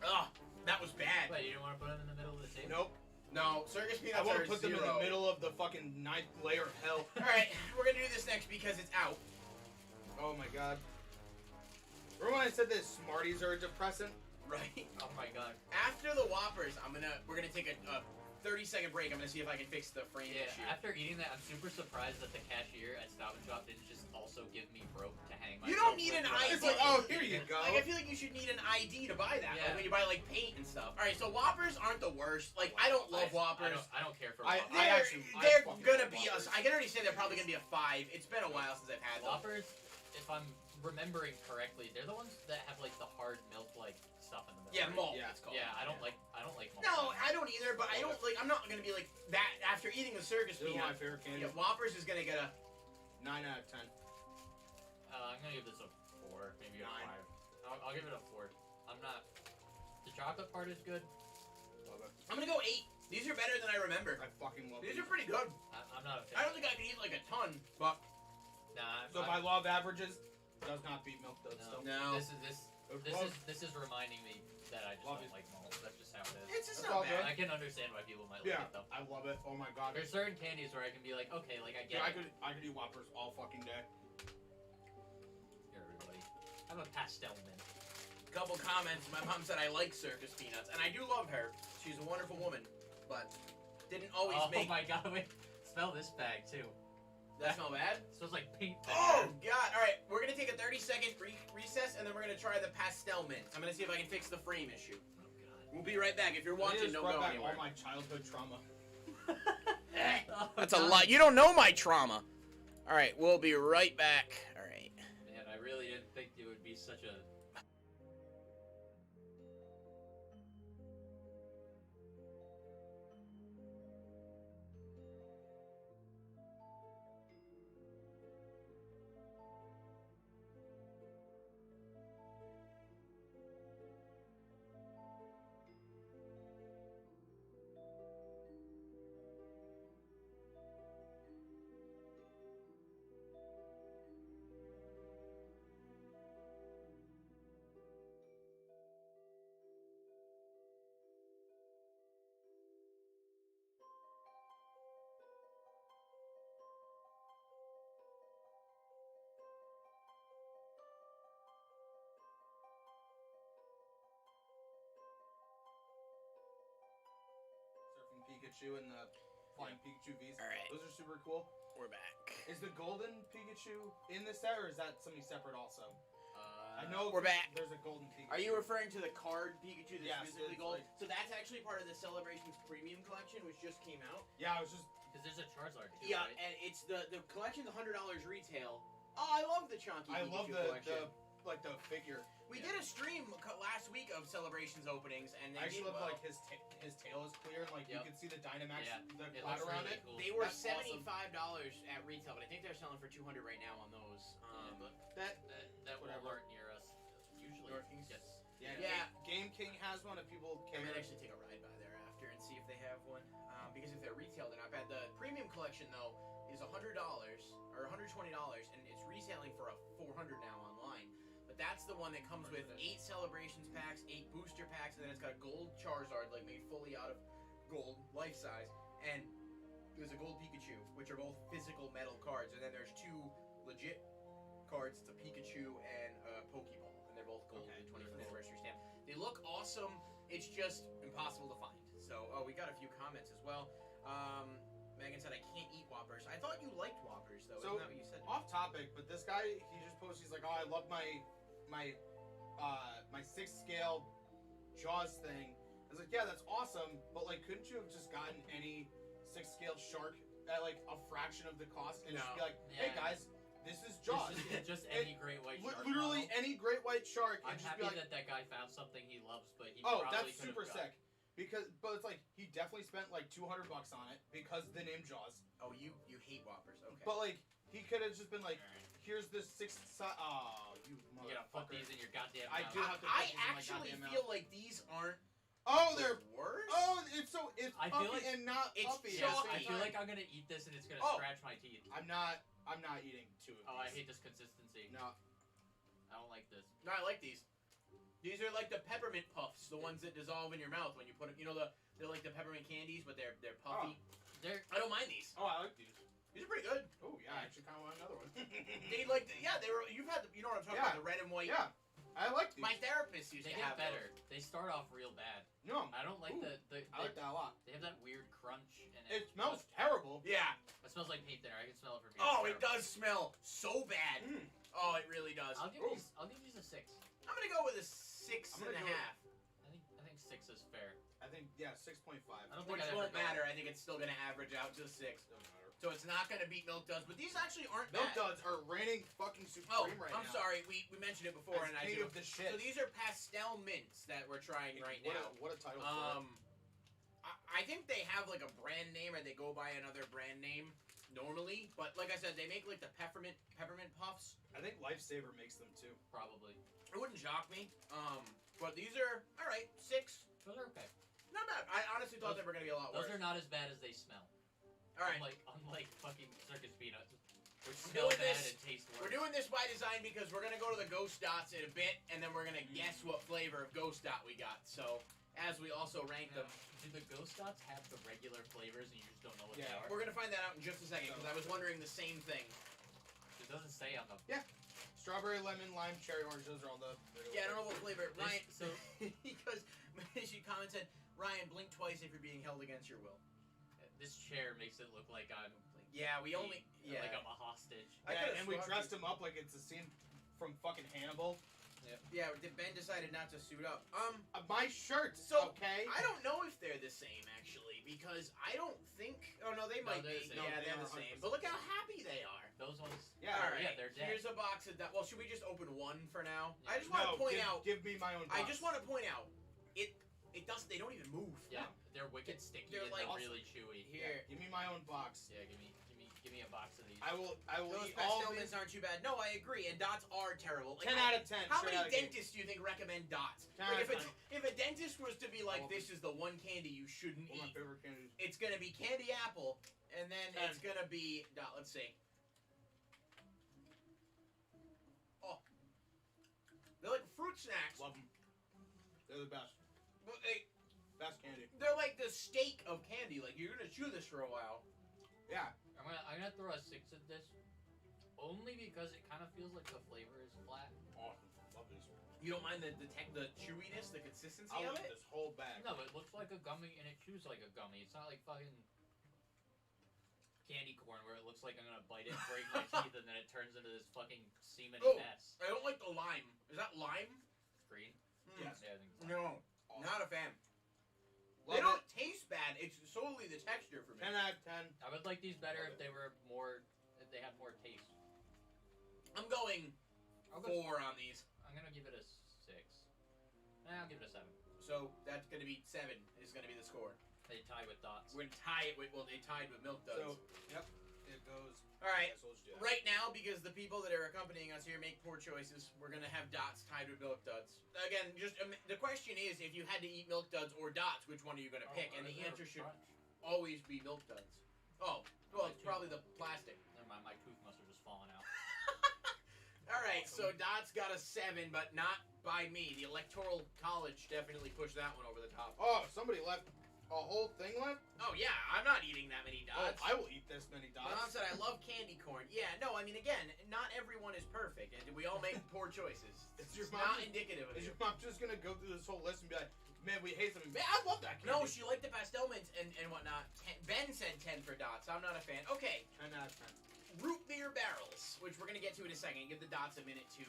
Ugh, that was bad. Wait, you didn't want to put them in the middle of the table? Nope. No, Circus I Peanuts want are to put 0. them in the middle of the fucking 9th layer of hell. Alright, we're gonna do this next because it's out. Oh my God! Remember when I said that Smarties are a depressant? Right? Oh my God. After the Whoppers, we're gonna take a 30-second break. I'm gonna see if I can fix the frame Yeah, issue. after eating that, I'm super surprised that the cashier at Stop and Shop didn't just also give me rope to hang my. You don't need an ID. It's like, oh, here you go. Like, I feel like you should need an ID to buy that. Yeah. Like when you buy like paint and stuff. All right, so Whoppers aren't the worst. Like I don't love Whoppers. I don't care for I Whoppers. They're fucking gonna love be Whoppers. I can already say they're probably gonna be a 5. It's been a while since I've had them. Whoppers, if I'm remembering correctly, they're the ones that have like the hard milk like stuff in the middle. Yeah, right? malt. Yeah. It's called. Yeah, I don't like malt. No, I don't either. But I don't like. I'm not gonna be like that after eating the circus This is my peanut. favorite candy. Yeah, Whoppers is gonna get a. 9 out of 10. I'm gonna give this a 4, maybe a 9. 5. I'll give it a 4. I'm not. The chocolate part is good. Love it. I'm gonna go 8. These are better than I remember. I fucking love These these. are pretty good. I'm not a fan. I don't think I could eat like a ton, but Nah. So by law of averages, does not beat milk though. No. Still. no. This is reminding me that I just Love don't it. like malt. That's just how it is. It's just That's all not good. bad. I can understand why people might Yeah, like it though. I love it. Oh my God. There's certain candies where I can be like, okay, like I Dude, get I it. could eat Whoppers all fucking day. Here, everybody. I'm a pastel mint. Couple comments. My mom said I like circus peanuts, and I do love her. She's a wonderful woman, but didn't always Oh make. my God! Wait, smell this bag too. That smell bad? It smells like paint. Oh God! All right, we're gonna take a 30-second recess, and then we're gonna try the pastel mint. I'm gonna see if I can fix the frame issue. Oh God. We'll be right back. If you're I watching, just don't brought go back anywhere. all my childhood trauma. Oh, That's a God. lot. You don't know my trauma. All right, we'll be right back. All right. Man, I really didn't think it would be such a. Surfing Pikachu in the Flying Pikachu Vs. All right. Those are super cool. We're back. Is the golden Pikachu in this set, or is that something separate also? I Uh, know We're back. there's a golden Pikachu. Are you referring to the card Pikachu that's Yes, physically it's gold? like- So that's actually part of the Celebrations Premium Collection, which just came out. Yeah, I was just. Because there's a Charizard too, Yeah, right? and it's the collection's $100 retail. Oh, I love the Chunky I Pikachu love collection. the figure. We Yeah. did a stream last week of Celebrations openings, and they I actually did love well. like his tail is clear, and like you Yep. can see the Dynamax, Yeah, the it cloud looks around really it. cool. They were That's awesome. $75 at retail, but I think they're selling for $200 right now on those. Yeah, but that whatever. Walmart near us usually Northeast? gets. Yeah. Game King has one. If people I care. might actually take a ride by there after and see if they have one. Because if they're retail, they're not bad. The premium collection though is $100 or $120, and it's retailing for $400 now online. But that's the one that comes with 8 celebrations packs, 8 booster packs, and then it's got a gold Charizard, like made fully out of gold, life size, and there's a gold Pikachu, which are both physical metal cards, and then there's 2 legit cards. It's a Pikachu and a Pokeball, and they're both gold Okay, with 25th cool. anniversary stamp. They look awesome. It's just impossible to find. So, we got a few comments as well. Megan said, I can't eat Whoppers. I thought you liked Whoppers, though. So, Isn't that what you said? Off topic, but this guy, he just posted, he's like, oh, I love my 6th scale Jaws thing. I was like, yeah, that's awesome, but like, couldn't you have just gotten any 6th scale shark at like a fraction of the cost and just be like, hey Yeah. guys, this is Jaws. Just any great white shark. Literally model. any great white shark. And I'm just happy be like, that that guy found something he loves, but he oh, probably that's could've super got- sick. But it's like he definitely spent like $200 on it because of the name Jaws. Oh, you hate Whoppers. Okay. But like he could have just been like, Alright. here's the 6th side. Oh, you You gotta put motherfucker! these in your goddamn I mouth. do have to I put these in my actually goddamn feel mouth. like these aren't Oh, they're the worst. oh, it's I feel puffy like and not it's puffy. chalky. at the Yes, same I feel time. like I'm gonna eat this and it's gonna Oh. scratch my teeth. I'm not eating 2 of these. Oh, I hate this consistency. No. I don't like this. No, I like these. These are like the peppermint puffs, the ones that dissolve in your mouth when you put them. You know they're like the peppermint candies, but they're puffy. They're I don't mind these. Oh, I like these. These are pretty good. Oh yeah, I actually kind of want another one. They like they were. You've had you know what I'm talking Yeah. about, the red and white. yeah, I like these. My therapist used they to get have better. those. They start off real bad. No, I don't like Ooh, the I like that a lot. They have that weird crunch in it. It smells terrible. Yeah. It smells like paint thinner. I can smell it from here. Oh, It's it does smell so bad. Mm. Oh, it really does. I'll give Ooh. these. I'll give these a 6. I'm gonna go with a 6 I'm and a gonna go- half. I think 6 is fair. I think 6.5. I don't think Which I'd ever won't go- matter. I think it's still gonna average out to 6. Doesn't matter. So it's not gonna beat Milk Duds, but these actually aren't Milk bad. Duds are reigning fucking Oh, supreme right now. I'm sorry. We mentioned it before, As and I king do. of the shit. So these are pastel mints that we're trying right what now. what a title for it. I think they have like a brand name, or they go by another brand name normally. But like I said, they make like the peppermint puffs. I think Lifesaver makes them too. Probably. It wouldn't shock me. But these are all right. 6, Those are okay. not bad. I honestly thought Those- they were gonna be a lot Those worse. are not as bad as they smell. All right. Unlike fucking circus peanuts, which We're smell doing bad this- and taste worse. We're doing this by design because we're gonna go to the Ghost Dots in a bit, and then we're gonna guess what flavor of Ghost Dot we got. So as we also rank them, Do the ghost dots have the regular flavors and you just don't know what they Yeah. are? we're gonna find that out in just a second because I was wondering the same thing. It doesn't say on the. Strawberry, lemon, lime, cherry, orange. Those are all the. Yeah, I don't know what flavor. This- Ryan, so- because she commented, Ryan, blink twice if you're being held against your will. This chair makes it look like I'm. Yeah, we only. Yeah. Like I'm a hostage. I Yeah, could've and we swapped dressed it. him up like it's a scene from fucking Hannibal. Yeah, Ben decided not to suit up. My shirt. So, okay. I don't know if they're the same actually because I don't think. Oh no, they might they're be. the same. Yeah, No, they they're are the same. 100%. But look how happy they are. Those ones. Yeah. All right. Yeah, they're dead. Here's a box of that. Well, should we just open one for now? Yeah. I just want to No, point give, out. Give me my own. Box. I just want to point out. It doesn't. They don't even move. Yeah, they're wicked sticky They're and like- they're really chewy. Here. Give me my own box. Yeah, give me a box of these. I will Those eat all pastel of mints these. aren't too bad. No, I agree. And dots are terrible. Like, 10 out of 10. How straight many out of the gate. dentists do you think recommend dots? 10 Like out of if a dentist was to be like, Oh. this is the one candy you shouldn't One of my eat, favorite candies. it's gonna be candy apple, and then 10. it's gonna be dot. Let's see. Oh, they're like fruit snacks. Love them. They're the best. But Best candy. they're like the steak of candy. Like you're gonna chew this for a while. Yeah. I'm gonna throw a 6 at this, only because it kind of feels like the flavor is flat. Awesome. Love these. You don't mind the chewiness, the consistency I'll of eat it? this whole bag. No, it looks like a gummy and it chews like a gummy. It's not like fucking. candy corn where it looks like I'm gonna bite it, break my teeth, and then it turns into this fucking semen Oh. mess. I don't like the lime. Is that lime? Green? Yes. Yeah, I think so. No, Awesome. not a fan. Love They don't it. taste bad. It's solely the texture for me. 10 out of 10. I would like these better Love if they were more, if they had more taste. I'm going I'll go, 4 on these. I'm gonna give it a 6. I'll give it a 7. So that's going to be 7 is going to be the score. They tie with dots. We're going to tie it with, well, they tied with Milk Duds. So, yep, it goes. All right. That's what you do. Right now, because the people that are accompanying us here make poor choices, we're going to have dots tied with Milk Duds. Again, just the question is, if you had to eat Milk Duds or dots, which one are you going to pick? And the answer should always be Milk Duds. Oh, well, it's probably the plastic. Never mind, my tooth must have just fallen out. All right, so Dots got a 7, but not by me. The Electoral College definitely pushed that one over the top. Oh, somebody left a whole thing left? Oh, yeah, I'm not eating that many Oh, Dots. I will eat this many My mom dots. said I love candy corn. Yeah, no, I mean, again, not everyone is perfect, and we all make poor choices. Is It's your just mom not just- indicative of Is you. your mom just gonna go through this whole list and be like, man, we hate something? Man, I love that candy. No, she liked the pastel mints and whatnot. Ben said 10 for Dots. I'm not a fan. Okay, 10 out of 10. root beer barrels, which we're going to get to in a second. Give the Dots a minute to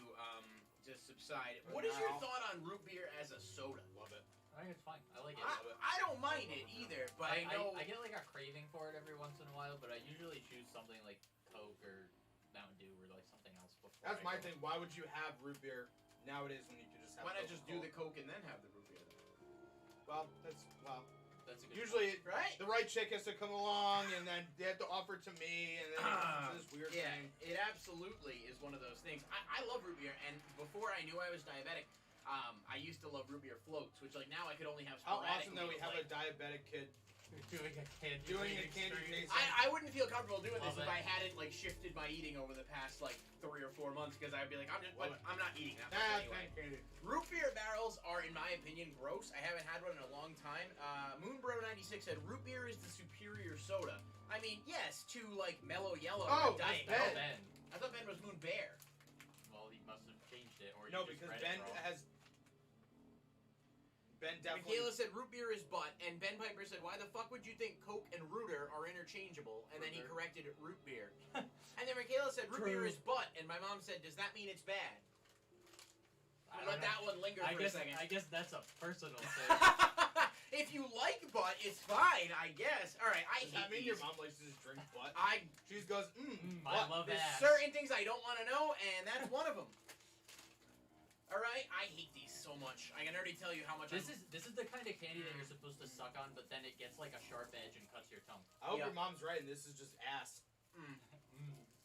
subside. What is your Now- thought on root beer as a soda? Love it. I think it's fine. I like it. I don't mind it either, but I know... I get like a craving for it every once in a while, but I usually choose something like Coke or Mountain Dew or like something else before. That's I my go. thing. Why would you have root beer nowadays when you could just have Why not just do the Coca-Cola? Coke and then have the root beer? Well, That's a good usually Right? the right chick has to come along and then they have to offer it to me and then it's this weird Yeah, thing. it absolutely is one of those things. I love root beer, and before I knew I was diabetic, I used to love root beer floats, which like now I could only have How sporadically. awesome that we with, have like, a diabetic kid doing a candy doing a rating candy stream. tasting. I wouldn't feel comfortable doing this Love if it. I hadn't like shifted my eating over the past like 3 or 4 months, because I'd be like, Love it. I'm not eating that Ah, much anyway. candy. Root beer barrels are, in my opinion, gross. I haven't had one in a long time. Moonbro96 said root beer is the superior soda. I mean, yes, to like Mellow Yellow Oh, or Diet that's Coke. Ben. Ben. I thought Ben was Moon Bear. Well, he must have changed it, or No, you just because read Ben it wrong. has Ben definitely Michaela said root beer is butt, and Ben Piper said, why the fuck would you think Coke and Rooter are interchangeable? And then he Rooter. corrected it, root beer. And then Michaela said root beer True. is butt, and my mom said, does that mean it's bad? I Let don't know. that one linger I for guess a second. I guess that's a personal thing. If you like butt, it's fine, I guess. All right, I Does hate that mean these. your mom likes to just drink butt? I She just goes, I love There's ass. certain things I don't want to know, and that's one of them. All right, I hate these so much. I can already tell you how much. This is the kind of candy that you're supposed to suck on, but then it gets like a sharp edge and cuts your tongue. I hope Yeah. your mom's right and this is just ass.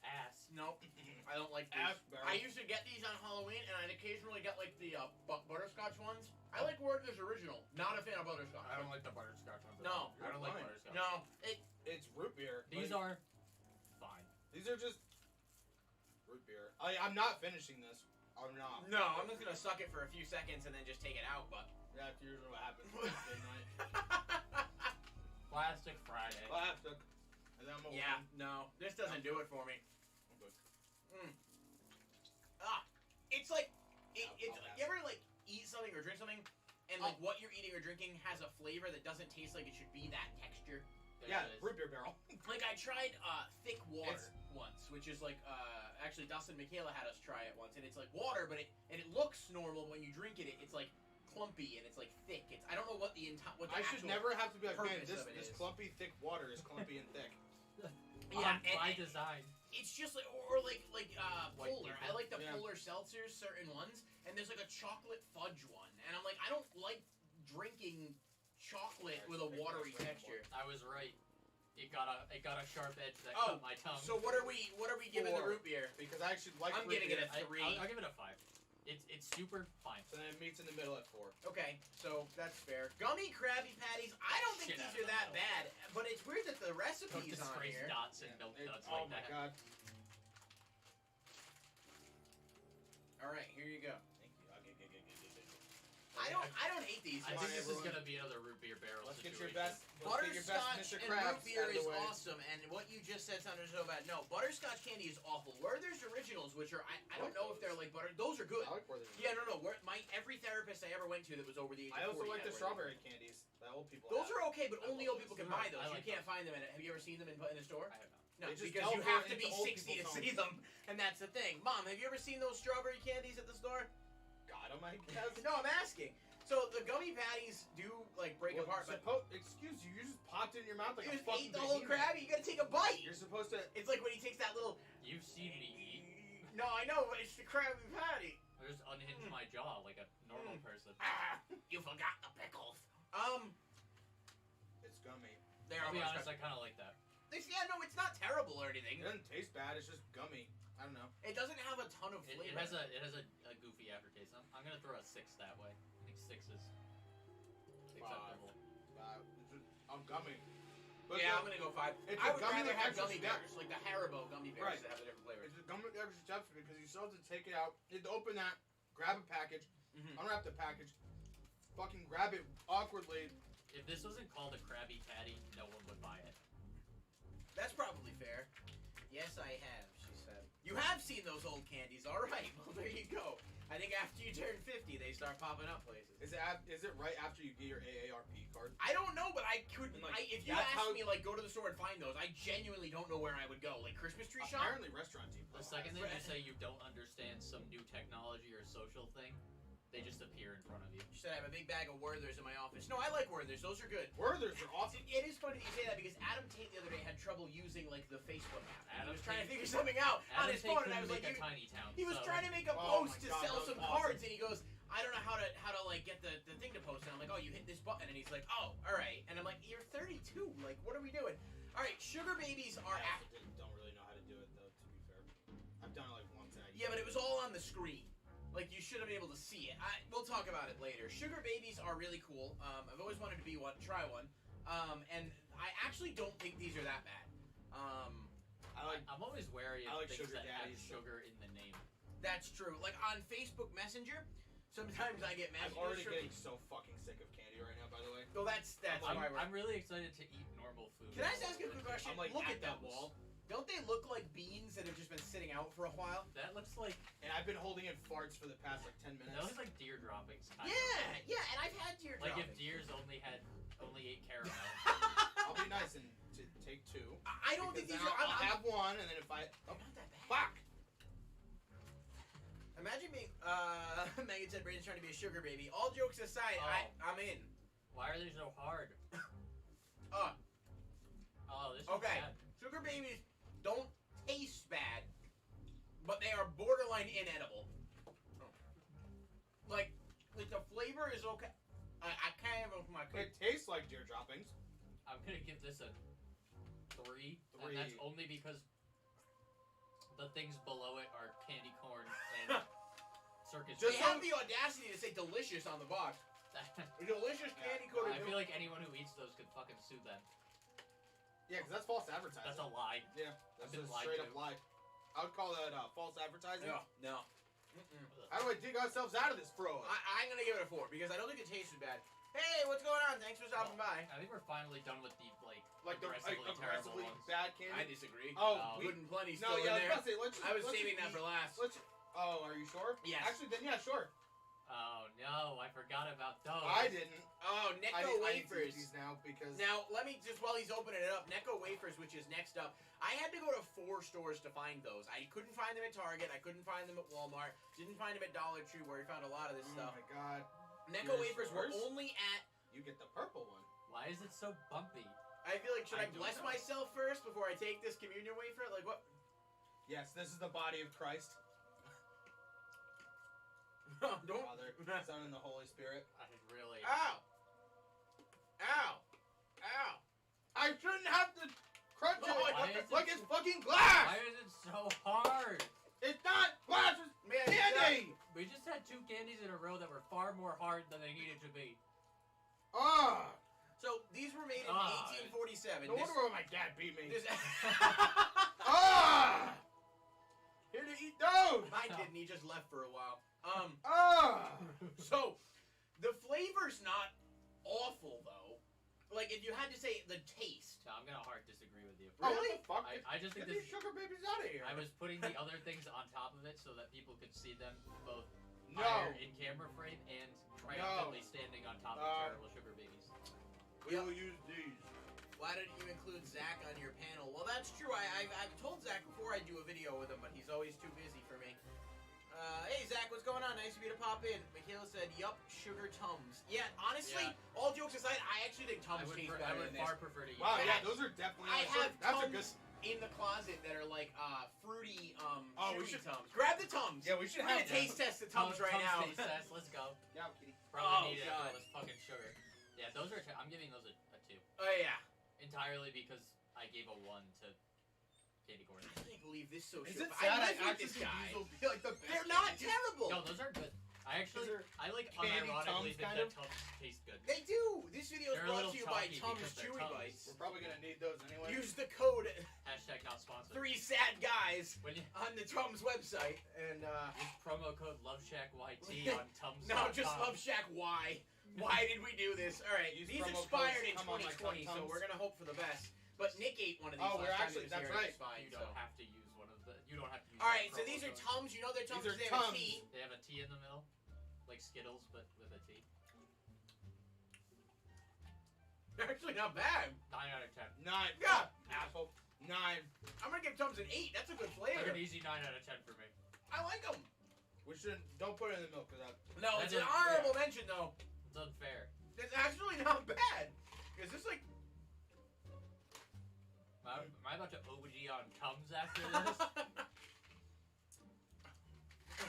Ass. Nope, I don't like these. Ass barrel. I used to get these on Halloween, and I'd occasionally get like the butterscotch ones. I like Werther's original. Not a fan of butterscotch. I don't like the butterscotch ones. No. I don't like Fine. butterscotch. No, It's root beer. These Like, are fine. These are just root beer. I'm not finishing this. I'm not. no. I'm just gonna suck it for a few seconds and then just take it out. But That's usually what happens at midnight. Plastic Friday. Plastic. And then I'm yeah, no, this doesn't do it for me. It's like it's. You ever like eat something or drink something, and like what you're eating or drinking has a flavor that doesn't taste like it should be that texture? There Yeah, it is. root beer barrel. Like I tried thick water It's- once, which is like actually Dustin and Michaela had us try it once, and it's like water, but it looks normal when you drink it. It's like clumpy and it's like thick. It's I don't know what the I should never have to be like, man, purpose this of it this is. clumpy thick water is clumpy and thick. Yeah, by and- design. It's just like or like White polar. people. I like the Yeah. polar seltzers, certain ones, and there's like a chocolate fudge one, and I'm like I don't like drinking chocolate with a watery texture. I was right. It got a sharp edge that Oh, cut my tongue. So what are we giving the 4. root beer? Because I actually like I'm root giving beer. it a 3. I'll give it a 5. It's super fine. So then it meets in the middle at 4. Okay, so that's fair. Gummy Krabby Patties, I don't think Shit out these of are that the bad, but it's weird that the Don't recipe's on disgrace here. dots and milk It- duds oh like my that. god. Alright, here you go. Thank you. I don't hate these. I Come think on, this everyone. is gonna be another root beer barrel Let's get situation. your best. Let's get your best Butterscotch Mr. and Krabs root beer out of is the way. awesome, and what you just said sounded so bad. No, butterscotch candy is awful. Werther's Originals, which are I don't know if they're like butter. Those are good. I like where they're Yeah, no. Every therapist I ever went to that was over the age I of 40 also like had the Werther's. strawberry candies that old people Those have. are okay, but I only love old people those. can buy those. I You like can't those. find them. Have you ever seen them in the store? I have not. No, They just because you teleport have to be into old 60 to people's see them, and that's the thing. Mom, have you ever seen those strawberry candies at the store? Got him, I guess. No, I'm asking. So the gummy patties do like break apart, but excuse you, you just popped it in your mouth like you a just fucking ate the whole behemoth. Krabby. You gotta take a bite. You're supposed to. It's like when he takes that little. You've seen me eat. No, I know, but it's the Krabby Patty. I just unhinge my jaw like a normal person. Ah, you forgot the pickles. It's gummy. There. I'll be honest, I kind of like that. Yeah, no, it's not terrible or anything. It doesn't taste bad. It's just gummy. I don't know. It doesn't have a ton of flavor. It has a goofy aftertaste. I'm gonna throw a 6 that way. I think 6 is acceptable. I'm gummy. But Yeah, I'm gonna go 5. It's I a would gummy rather with have extra gummy steps. bears, like the Haribo gummy bears Right. that have the different flavors. It's a gummy with extra steps because you still have to take it out. You have to open that, grab a package, unwrap the package, fucking grab it awkwardly. If this wasn't called a Krabby Patty, no one would buy it. That's probably fair. Yes, I have, she said. You have seen those old candies, alright. Well, there you go. I think after you turn 50, they start popping up places. Is it right after you get your AARP card? I don't know, but I couldn't. Like, If you that's asked how- me, like, go to the store and find those, I genuinely don't know where I would go. Like, Christmas tree shop? Apparently, restaurant team. The second that you say you don't understand some new technology or social thing, they just appear in front of you. She said I have a big bag of Werther's in my office. No, I like Werther's. Those are good. Werther's are awesome. It is funny that you say that because Adam Tate the other day had trouble using, like, the Facebook app. And he Adam was trying to Tate- figure something out on his phone, and I was like, a tiny town. he was so- trying to make a Oh post my to God, sell that was some awesome. cards, and he goes, I don't know how to like get the thing to post. And I'm like, oh, you hit this button, and he's like, oh, all right. And I'm like, you're 32. Like, what are we doing? All right, sugar babies are. I also don't really know how to do it though. To be fair, I've done it like once. And Yeah, but it was all on the screen. Like, you should have been able to see it. We'll talk about it later. Sugar babies are really cool. I've always wanted to be one, try one. And I actually don't think these are that bad. I'm always wary of I like things sugar that have daddies. sugar in the name. That's true. Like, on Facebook Messenger, sometimes I get I'm messages already from... getting so fucking sick of candy right now. By the way. Well, that's why we're... I'm really excited to eat normal food. Can I just ask you a quick question? I'm like Look at at that those. wall. Don't they look like beans that have just been sitting out for a while? That looks like And I've been holding in farts for the past like 10 minutes. that looks like deer droppings. Kind Yeah, and I've had deer of. Like if droppings. deers only ate caramel. I'll be nice and take 2. I don't think these Because are... then I'll have one, and then if I They're not that bad. fuck. Imagine me... Megan said Brayden's trying to be a sugar baby. All jokes aside, Oh. I'm in. Why are they so hard? Uh, Oh, this is Okay. bad. Sugar babies don't taste bad, but they are borderline inedible. Like the flavor is okay. I can't even my It tastes like deer droppings. I'm gonna give this a 3, and 3. that's only because the things below it are candy corn and circus. They Just have the audacity to say delicious on the box. Delicious candy coated. I feel like anyone who eats those could fucking sue them. Yeah, because that's false advertising. That's a lie. Yeah, that's been a lied straight to. up lie. I would call that false advertising. No. How do I dig ourselves out of this, bro? I'm gonna give it a 4 because I don't think it tasted bad. Hey, what's going on? Thanks for stopping by. I think we're finally done with the Like the aggressively terrible aggressively ones. bad candy. I disagree. Oh, Good and plenty no, still in yeah, there. I was about to say, I was saving that for last. Oh, are you sure? Yes. Actually, then yeah, sure. Oh no, I forgot about those. I didn't. Oh, I Necco didn't wafers. eat these now because Now, let me just while he's opening it up, Necco wafers, which is next up. I had to go to 4 stores to find those. I couldn't find them at Target. I couldn't find them at Walmart. Didn't find them at Dollar Tree, where we found a lot of this oh stuff. my god, Necco Yours wafers were first? only at. you get the purple one. Why is it so bumpy? I feel like should I I don't bless know. myself first before I take this communion wafer? Like what? Yes, this is the body of Christ. Don't. Father, Son, and the Holy Spirit. I really. Ow! Ow! Ow! I shouldn't have to crunch it Oh, why is it like it's so- fucking glass. Why is it so hard? It's not glass. It's Man, candy. We just had 2 candies in a row that were far more hard than they needed to be. Ah. So these were made in Ah. 1847. No wonder why my dad beat me. this, Ah. Here to eat those. Mine didn't. He just left for a while. Ah. So the flavor's not awful though. Like if you had to say the taste. No, I'm gonna hard disagree with you. Oh, Really? what the fuck? I just think Get this. these sugar babies out of here. I was putting the other things on top of it so that people could see them both No. higher in camera frame and triumphantly standing on top of Uh, terrible sugar babies. We will use these. Why didn't you include Zach on your panel? Well, that's true. I've told Zach before I do a video with him, but he's always too busy for me. Hey, Zach, what's going on? Nice of you to pop in. Michaela said, yup, sugar Tums. Yeah, honestly, all jokes aside, I actually think Tums taste better I would than far this. prefer to eat. Wow, that. yeah, those are definitely. I have that's a Tums good. in the closet that are like fruity, we chewy should- Tums. Grab the Tums. Yeah, we should We're have gonna taste test the Tums right now. Taste test. Let's go. Yeah, kitty. Probably need it God. all this fucking sugar. Yeah, those are. I'm giving those a 2. Oh yeah. Entirely because I gave a 1 to candy corn. I can't believe this so Is short. it sad? I I live with actually this think guy. these will be like the best. They're not candies. terrible. No, those are good. I actually, These are I like candy unironically Tums, think kind that of? Tums taste good. They do. This video is They're a brought little to you by chalky Tums because they're Chewy Tums. Bites. We're probably gonna need those anyway. Use the code Hashtag not sponsored. 3 sad guys When you on the Tums website and use promo code LoveshackYT on Tums. no, just Loveshack. Why? Why did we do this? All right, Use these promo expired in codes, come on, my 2020, so Tums. we're gonna hope for the best. But Nick ate one of these Oh, we're last actually- time he was that's here, and right. it's fine. You so. don't have to use one of the. You don't have to use. All that right, so promo these are code. Tums. You know they're Tums. These are They have a Tums. T. They have a T in the middle, like Skittles, but with a T. They're actually not bad. 9 out of 10. 9. Yeah. Asshole. 9. I'm gonna give Tums an 8. That's a good Like flavor. an easy 9 out of 10 for me. I like them. We shouldn't. Don't put it in the milk because that. No, That's it's an a- honorable mention though. It's unfair. It's actually not bad. Is this like? Am I about to OG on Tums after this?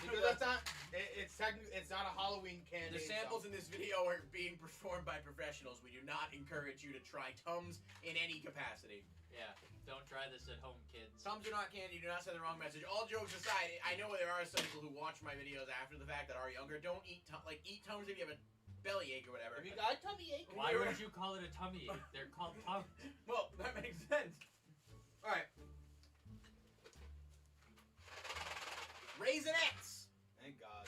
Because that's not. It's technically. It's not a Halloween candy. The samples in this video are being performed by professionals. We do not encourage you to try Tums in any capacity. Yeah, don't try this at home, kids. Tums are not candy. Do not send the wrong message. All jokes aside, I know there are some people who watch my videos after the fact that are younger. Don't eat eat Tums if you have a bellyache or whatever. Have you got a tummy ache? Why would you call it a tummy ache? They're called Tums. Well, that makes sense. All right. Raisinets. Thank God.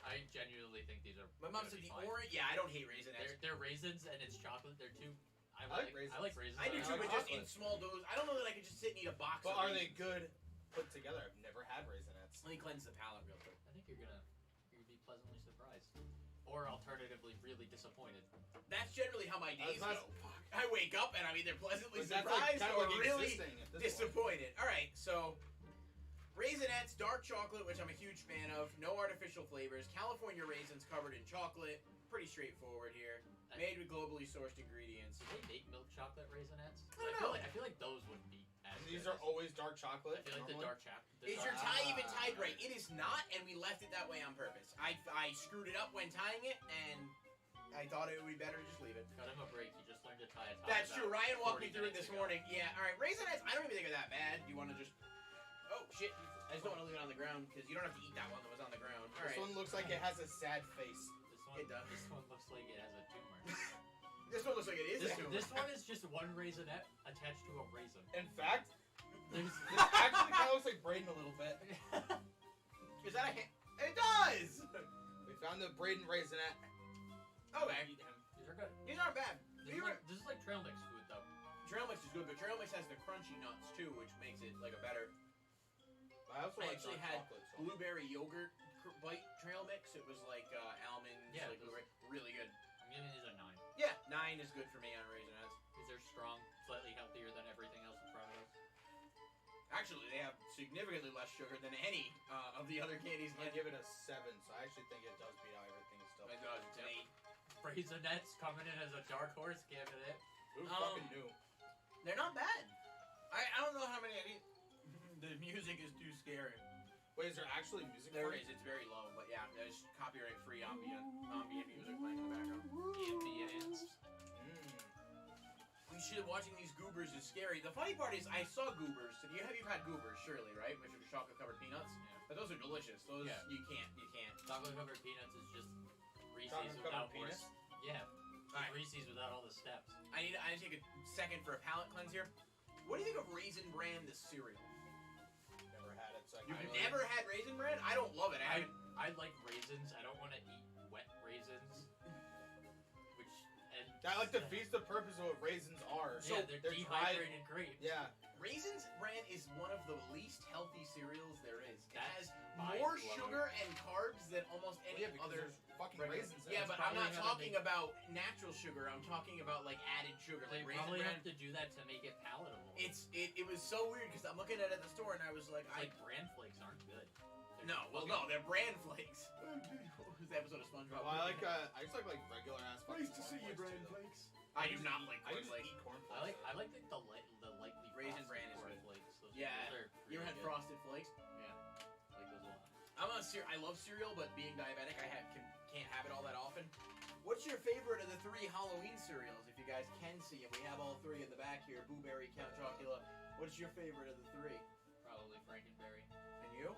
I genuinely think these are. My mom gonna said be the fine. orange. Yeah, I don't hate Raisinets. They're raisins and it's chocolate. They're too. I like like raisins. raisins. I do I too, like but just in chocolate. small doses. I don't know that I could just sit and eat a box. But of are these. they good put together? I've never had Raisinets. Let me cleanse the palate real quick. I think you're gonna be pleasantly surprised, or alternatively really disappointed. That's generally how my days That's- go. I wake up and I'm either pleasantly But that's like surprised kind or of like really existing at this point. disappointed. All right, so Raisinets, dark chocolate, which I'm a huge fan of. No artificial flavors. California raisins covered in chocolate. Pretty straightforward here. Made with globally sourced ingredients. Do they make milk chocolate raisinets? I don't know. I feel like those wouldn't be as And good these are as- always dark I chocolate. feel like the normally. dark chocolate. Is your tie even tied right? It is not, and we left it that way on purpose. I screwed it up when tying it, and I thought it would be better to just leave it. Cut him a break. You just learned to tie a tie. That's about true. Ryan walked me 40 through it minutes this ago. morning. Yeah, all right. Raisinets, I don't even think they're that bad. Do you want to just... Oh, shit. I just don't want to leave it on the ground, because you don't have to eat that one that was on the ground. All This right. one looks like it has a sad face. This one looks like it has a tumor. This one looks like it is a tumor. This one is just one raisinette attached to a raisin. In fact, There's this actually kind of looks like Braden a little bit. Is that a hand? It does! We found the Braden Raisinette. Okay. Eat them. These are good. These aren't bad. This is like trail mix food though. Trail mix is good, but trail mix has the crunchy nuts too, which makes it like a better... I also I like actually dark had chocolate. So. blueberry yogurt bite trail mix. It was like almonds, Yeah, like those- blueberry. Really good. I'm giving these a 9. Yeah, 9 is good for me on Raisinets. These are strong, slightly healthier than everything else in front of us. Actually, they have significantly less sugar than any of the other candies. I'm gonna give it a 7, so I actually think it does beat out everything and stuff. It does. It's an 8. Raisinets coming in as a dark horse candidate. Who fucking knew? They're not bad. I don't know how many I need. The music is too scary. Wait, is there actually music? There for it? is. It's very low, but yeah, there's copyright-free ambient music playing in the background. Ambience. We should watching these goobers is scary. The funny part is I saw goobers. So you've had goobers, surely, right? Which are chocolate-covered peanuts. Yeah. But those are delicious. Those Yeah. you can't. Chocolate covered peanuts is just Reese's Chocolate without covered horse. Yeah. Just Alright. Reese's without all the steps. I need to take a second for a palate cleanse here. What do you think of Raisin Bran, the cereal? Never had it, so I You've can't never had Raisin Bran? I don't love it. I like raisins. I don't want to eat wet raisins. Which and That like defeats the purpose of what raisins are. yeah, they're dried- dehydrated grapes. Yeah. Raisin Bran is one of the least healthy cereals there is. It That's has mind more blowing. sugar and carbs than almost any Yeah, because other. there's fucking Right. raisins. Yeah, in. but It's I'm not probably gonna talking make- about natural sugar. I'm talking about like added sugar, They like Raisin probably Bran. have to do that to make it palatable. It was so weird because I'm looking at it at the store and I was like, It's like bran flakes aren't good. They're no, well, no, they're bran flakes. What was the episode of SpongeBob? Well, I just like regular ass. fucking cornflakes, too, though. flakes. I do not like I corn just flakes. eat cornflakes. I like the lightly Raisin frosted Bran is good. cornflakes. Those Yeah. those are You ever really had good. Frosted Flakes? I like those a lot. I love cereal, but being diabetic, can't have it all that often. What's your favorite of the 3 Halloween cereals? If you guys can see them, we have all 3 in the back here. Boo Berry, Count Chocula. What's your favorite of the 3? Probably Frankenberry. And you?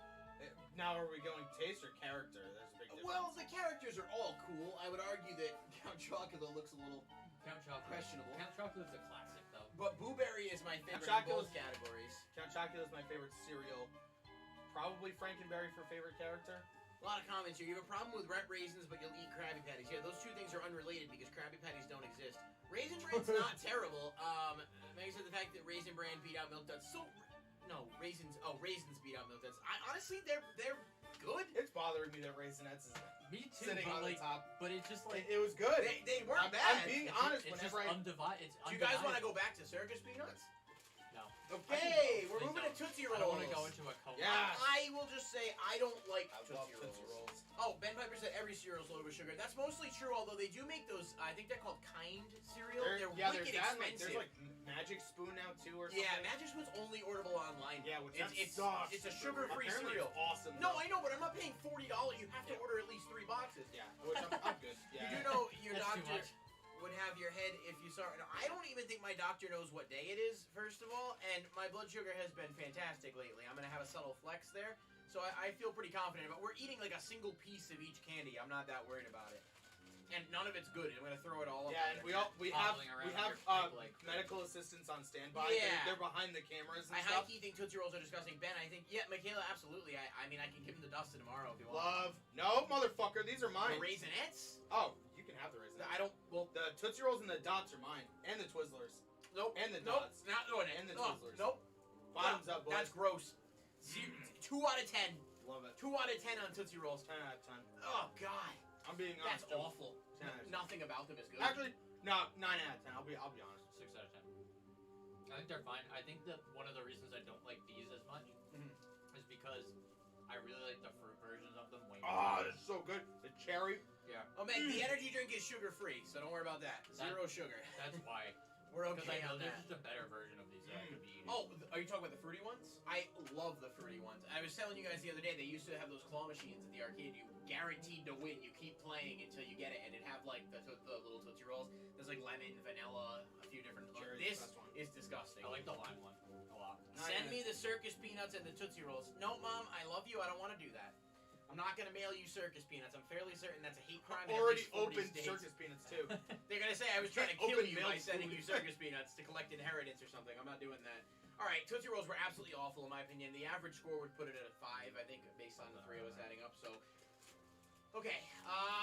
Now, are we going taste or character? There's a big difference. Well, the characters are all cool. I would argue that Count Chocula looks a little Count Chocolate. questionable. Count Chocolate's a classic though. But Boo Berry is my favorite in Chocula's- both categories. Count Chocula is my favorite cereal. Probably Frankenberry for favorite character. A lot of comments here. You have a problem with red raisins, but you'll eat Krabby Patties. Yeah, those two things are unrelated because Krabby Patties don't exist. Raisin Bran's not terrible. Meg said the fact that Raisin Bran beat out Milk Duds. Raisins beat out Milk Duds. Honestly, they're good. It's bothering me that Raisinets is Me too, sitting but on like, the top. but it's just like It was good. They weren't I'm bad. being it's honest. It's just Whenever I undivided. Do you guys want to go back to Circus Peanuts? No. Okay, we're Please moving to don't. Tootsie Rolls. I don't want to go into a coma. Yeah. I will just say I don't like I Tootsie love Rolls. Tootsie Rolls. Oh, Ben Piper said every cereal is loaded with sugar. That's mostly true, although they do make those, I think they're called Kind cereal. They're there's wicked that. expensive. There's like Magic Spoon now too, or something. Yeah, Magic Spoon's only orderable online. Yeah, which it's sucks. it's a sugar-free Apparently cereal. It's awesome. No, though. I know, but I'm not paying $40. You have to Yeah. order at least 3 boxes. Yeah, which I'm good. Yeah. You do know your That's too doctor much. would have your head if you saw it. I don't even think my doctor knows what day it is, first of all, and my blood sugar has been fantastic lately. I'm going to have a subtle flex there, so I feel pretty confident about it. We're eating like a single piece of each candy. I'm not that worried about it. And none of it's good. I'm going to throw it all up. Yeah, and we have Hobbling around your like medical assistants on standby. Yeah. They're behind the cameras and I stuff. high-key think Tootsie Rolls are disgusting. Ben, I think, yeah, Michaela, absolutely. I mean, I can give him the Dustin tomorrow if you want. Love. No, motherfucker, these are The mine. Raisinets? Oh, you can have the raisins. I don't, well, The Tootsie Rolls and the Dots are mine, and the Twizzlers. nope. And the nope, Dots. not doing it. And the Oh, Twizzlers. Nope. Bottoms No, up, boys. That's gross. 2 out of 10. Love it. 2 out of 10 on Tootsie Rolls. 10 out of 10. Oh, God. I'm being That's honest. Joe. awful. 10 out of 10. Nothing about them is good. Actually, no, 9 out of 10. I'll be honest. 6 out of 10. I think they're fine. I think that one of the reasons I don't like these as much Mhm. is because I really like the fruit versions of them way more. Oh, that's so good. The cherry. Oh, man, the energy drink is sugar-free, so don't worry about that. Zero sugar. That's why. We're Because okay I know on there's that. just a better version of these that I could be eating. Oh, are you talking about the fruity ones? I love the fruity ones. I was telling you guys the other day, they used to have those claw machines at the arcade. You guaranteed to win. You keep playing until you get it, and it'd have like the little Tootsie Rolls. There's like lemon, vanilla, a few different. Cherry's the This best one. is disgusting. I like the lime one a lot. Send me the circus peanuts and the Tootsie Rolls. No, Mom, I love you. I don't want to do that. I'm not going to mail you circus peanuts. I'm fairly certain that's a hate crime. in at Already least 40 opened states. circus peanuts too. They're going to say I was trying to Can't kill open you by milk sending food. you circus peanuts to collect inheritance or something. I'm not doing that. All right, Tootsie Rolls were absolutely awful in my opinion. The average score would put it at a 5, I think, based on the 3 of us adding up. So, okay,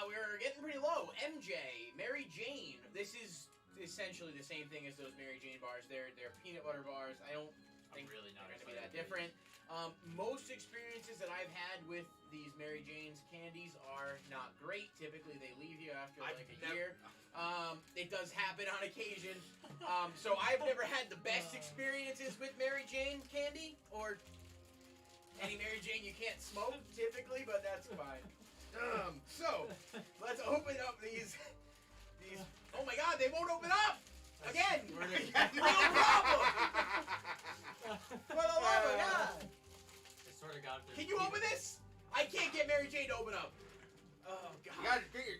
we're getting pretty low. MJ, Mary Jane. This is essentially the same thing as those Mary Jane bars. They're peanut butter bars. I don't think I'm really not they're going to be excited that for these. different. Most experiences that I've had with these Mary Jane's candies are not great. Typically, they leave you after like a year. It does happen on occasion. So I've never had the best experiences with Mary Jane candy or any Mary Jane you can't smoke typically, but that's fine. So let's open up these. Oh my God, they won't open up again. We're gonna- No problem. For the love of God. I swear to God. if there's Can you open this? I can't get Mary Jane to open up. Oh, God. You gotta get your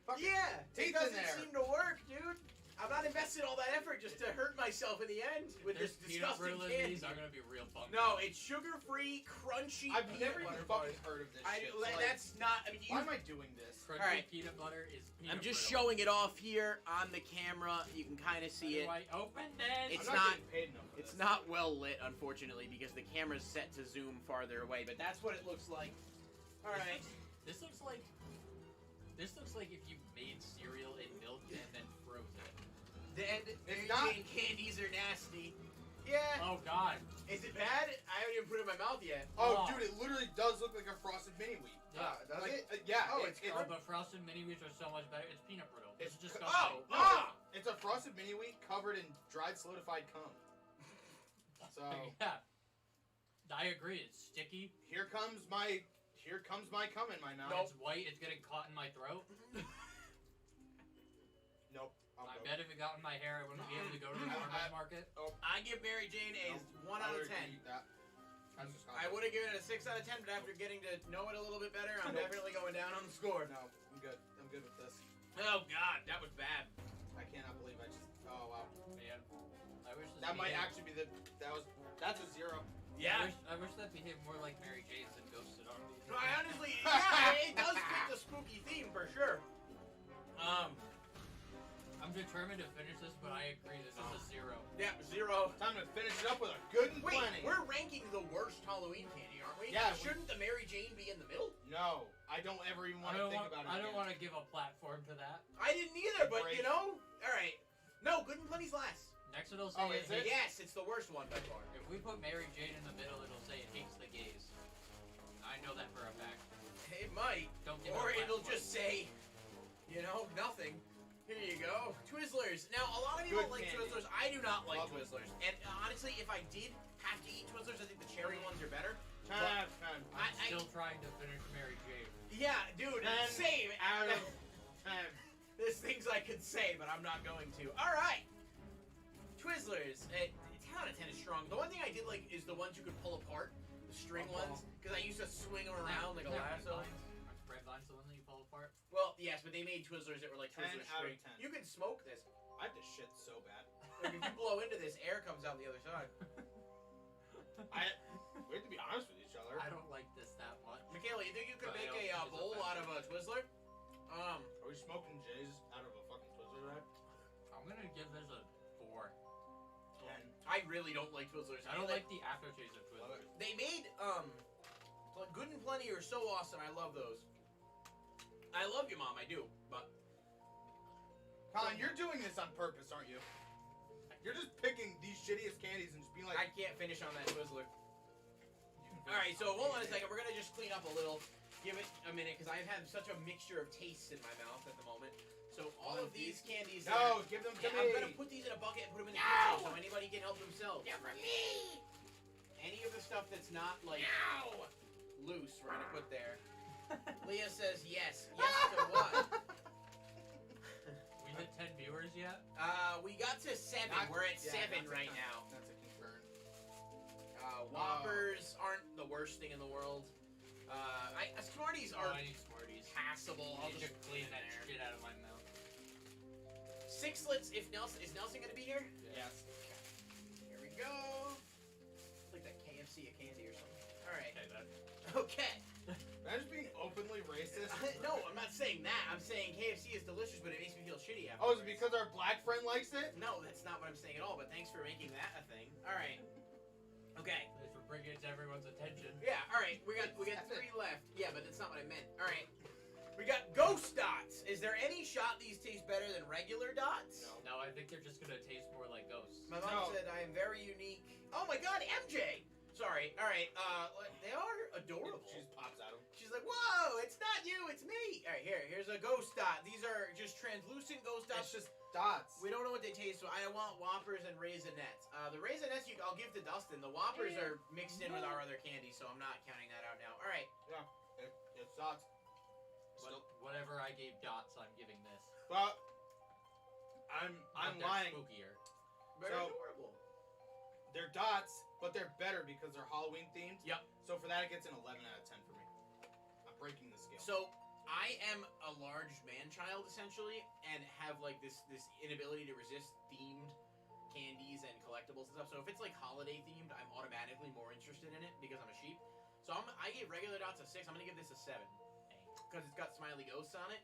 fucking Yeah, teeth it in doesn't there. seem to work, dude. I'm not invested all that effort just to hurt myself in the end with There's this peanut disgusting brittle in candy. these are gonna be real fun. No, it's sugar-free, crunchy I've peanut never even butter fucking bars. heard of this shit. So, That's not. I mean, why am I doing this? Crunchy Alright. peanut butter is peanut I'm just brittle. showing it off here on the camera. You can kind of see it. How do I open this? It's I'm not- getting paid enough for It's this. not well lit, unfortunately, because the camera's set to zoom farther away. But that's what it looks like. All right. This looks like if you made cereal in milk and then froze it. Then Mary not- Jane candies are nasty. Yeah. Oh God. Is it bad? I haven't even put it in my mouth yet. Oh, Oh. dude, it literally does look like a frosted mini wheat. Does Like- it? Yeah. Oh, it's Oh, but Frosted Mini Wheats are so much better. It's peanut brittle. It's It's disgusting. Oh! No, Ah! it's a frosted mini wheat covered in dried solidified cum. So Yeah. I agree. It's sticky. here comes my cum in my mouth. Nope. It's white. It's getting caught in my throat. Nope. I'll I go. bet if it got in my hair, I wouldn't be able to go to the farmer's market. I give Mary Jane a Nope. 1 I out of would've 10. eat that. That's just I would have given it a 6 out of 10, but after getting to know it a little bit better, I'm Nope. definitely going down on the score. No, I'm good. I'm good with this. Oh God, that was bad. I cannot believe I just. Oh wow. Man, I wish this That might behaved- actually be the. That's a 0. I wish that behaved more like Mary Jane's than Ghosted Army. No, I honestly, yeah, it does fit the spooky theme for sure. I'm determined to finish this, but I agree. This is a 0. Yeah, 0. Time to finish it up with a good and Wait, plenty. we're ranking the worst Halloween candy, aren't we? Yeah, we- Shouldn't the Mary Jane be in the middle? No, I don't ever even want I to don't think want. about it. I don't again. want to give a platform to that. I didn't either, but Great. you know, all right. No, Good and Plenty's last. Next, it'll say. Oh, is it? Yes, it's the worst one by far. If we put Mary Jane in the middle, it'll say it hates the gays. I know that for a fact. It might, Don't give or it a it'll platform. just say, you know, nothing. Here you go, Twizzlers. Now, a lot of people Good like candy. Twizzlers. I do not like Love 'em. Twizzlers. And honestly, if I did have to eat Twizzlers, I think the cherry ones are better. 10 out of 10. I'm still trying to finish Mary Jane. Yeah, dude, 10 same. out of 10. There's things I could say, but I'm not going to. All right, Twizzlers. 10 out of 10 is strong. The one thing I did like is the ones you could pull apart, the string ones, because I used to swing them around like a lasso. Aren't bread lines the one that you pull apart? Well, yes, but they made Twizzlers that were like 10 Twizzler out of string. 10. You can smoke this. I had to shit so bad. Like, if you blow into this, air comes out the other side. We have to be honest with each other. I don't like this that much. Michaela, you think you could But I make don't a think it's bowl out of offensive. a Twizzler? Are we smoking J's out of a fucking Twizzler bag? I'm gonna give this a 4. 10. I really don't like Twizzlers. I don't like the aftertaste of Love Twizzlers. it. They made like Good and Plenty are so awesome. I love those. I love you, Mom. I do, but Colin, you're doing this on purpose, aren't you? You're just picking these shittiest candies and just being like, I can't finish on that Twizzler. All right, so hold on a second. We're gonna just clean up a little. Give it a minute because I've had such a mixture of tastes in my mouth at the moment. So all of these candies. no, give them to Yeah, me. I'm gonna put these in a bucket and put them in the kitchen so anybody can help themselves. They're for me. Any of the stuff that's not like loose, we're gonna put there. Leah says yes. Yes to what? We hit 10 viewers yet? We got to 7. We're at 7 right now. That's a concern. Whoppers aren't the worst thing in the world. Smarties are I need Smarties. passable. I'll I need just to clean that there. shit out of my mouth. Sixlets. If Nelson is Nelson gonna be here? Yes. Here we go. It's like that KFC of candy or something. All right. Okay, that. Okay. Imagine being openly racist. No, I'm not saying that. I'm saying KFC is delicious, but it makes me feel shitty after. Oh, is it because our black friend likes it? No, that's not what I'm saying at all. But thanks for making that a thing. All right. Okay. Thanks for bringing it to everyone's attention. Yeah. All right. We got 3 left. Yeah, but that's not what I meant. All right. We got ghost dots. Is there any shot these taste better than regular dots? No, I think they're just gonna taste more like ghosts. My mom said I am very unique. Oh my God, MJ. Sorry. All right. They are adorable. She just pops out of them. She's like, whoa, it's not you, it's me. All right, here's a ghost dot. These are just translucent ghost dots. It's just dots. We don't know what they taste, so I want Whoppers and Raisinets. The Raisinets, I'll give to Dustin. The Whoppers are mixed in with our other candy, so I'm not counting that out now. All right. Yeah, it's dots. Still, Whatever I gave dots, I'm giving this. but I'm They're lying. spookier. Very So- adorable. They're dots, but they're better because they're Halloween themed. Yep. So for that, it gets an 11 out of 10 for me. I'm breaking the scale. So I am a large man-child essentially, and have like this inability to resist themed candies and collectibles and stuff. So if it's like holiday themed, I'm automatically more interested in it because I'm a sheep. So I gave regular dots a 6. I'm gonna give this a 7 because it's got smiley ghosts on it.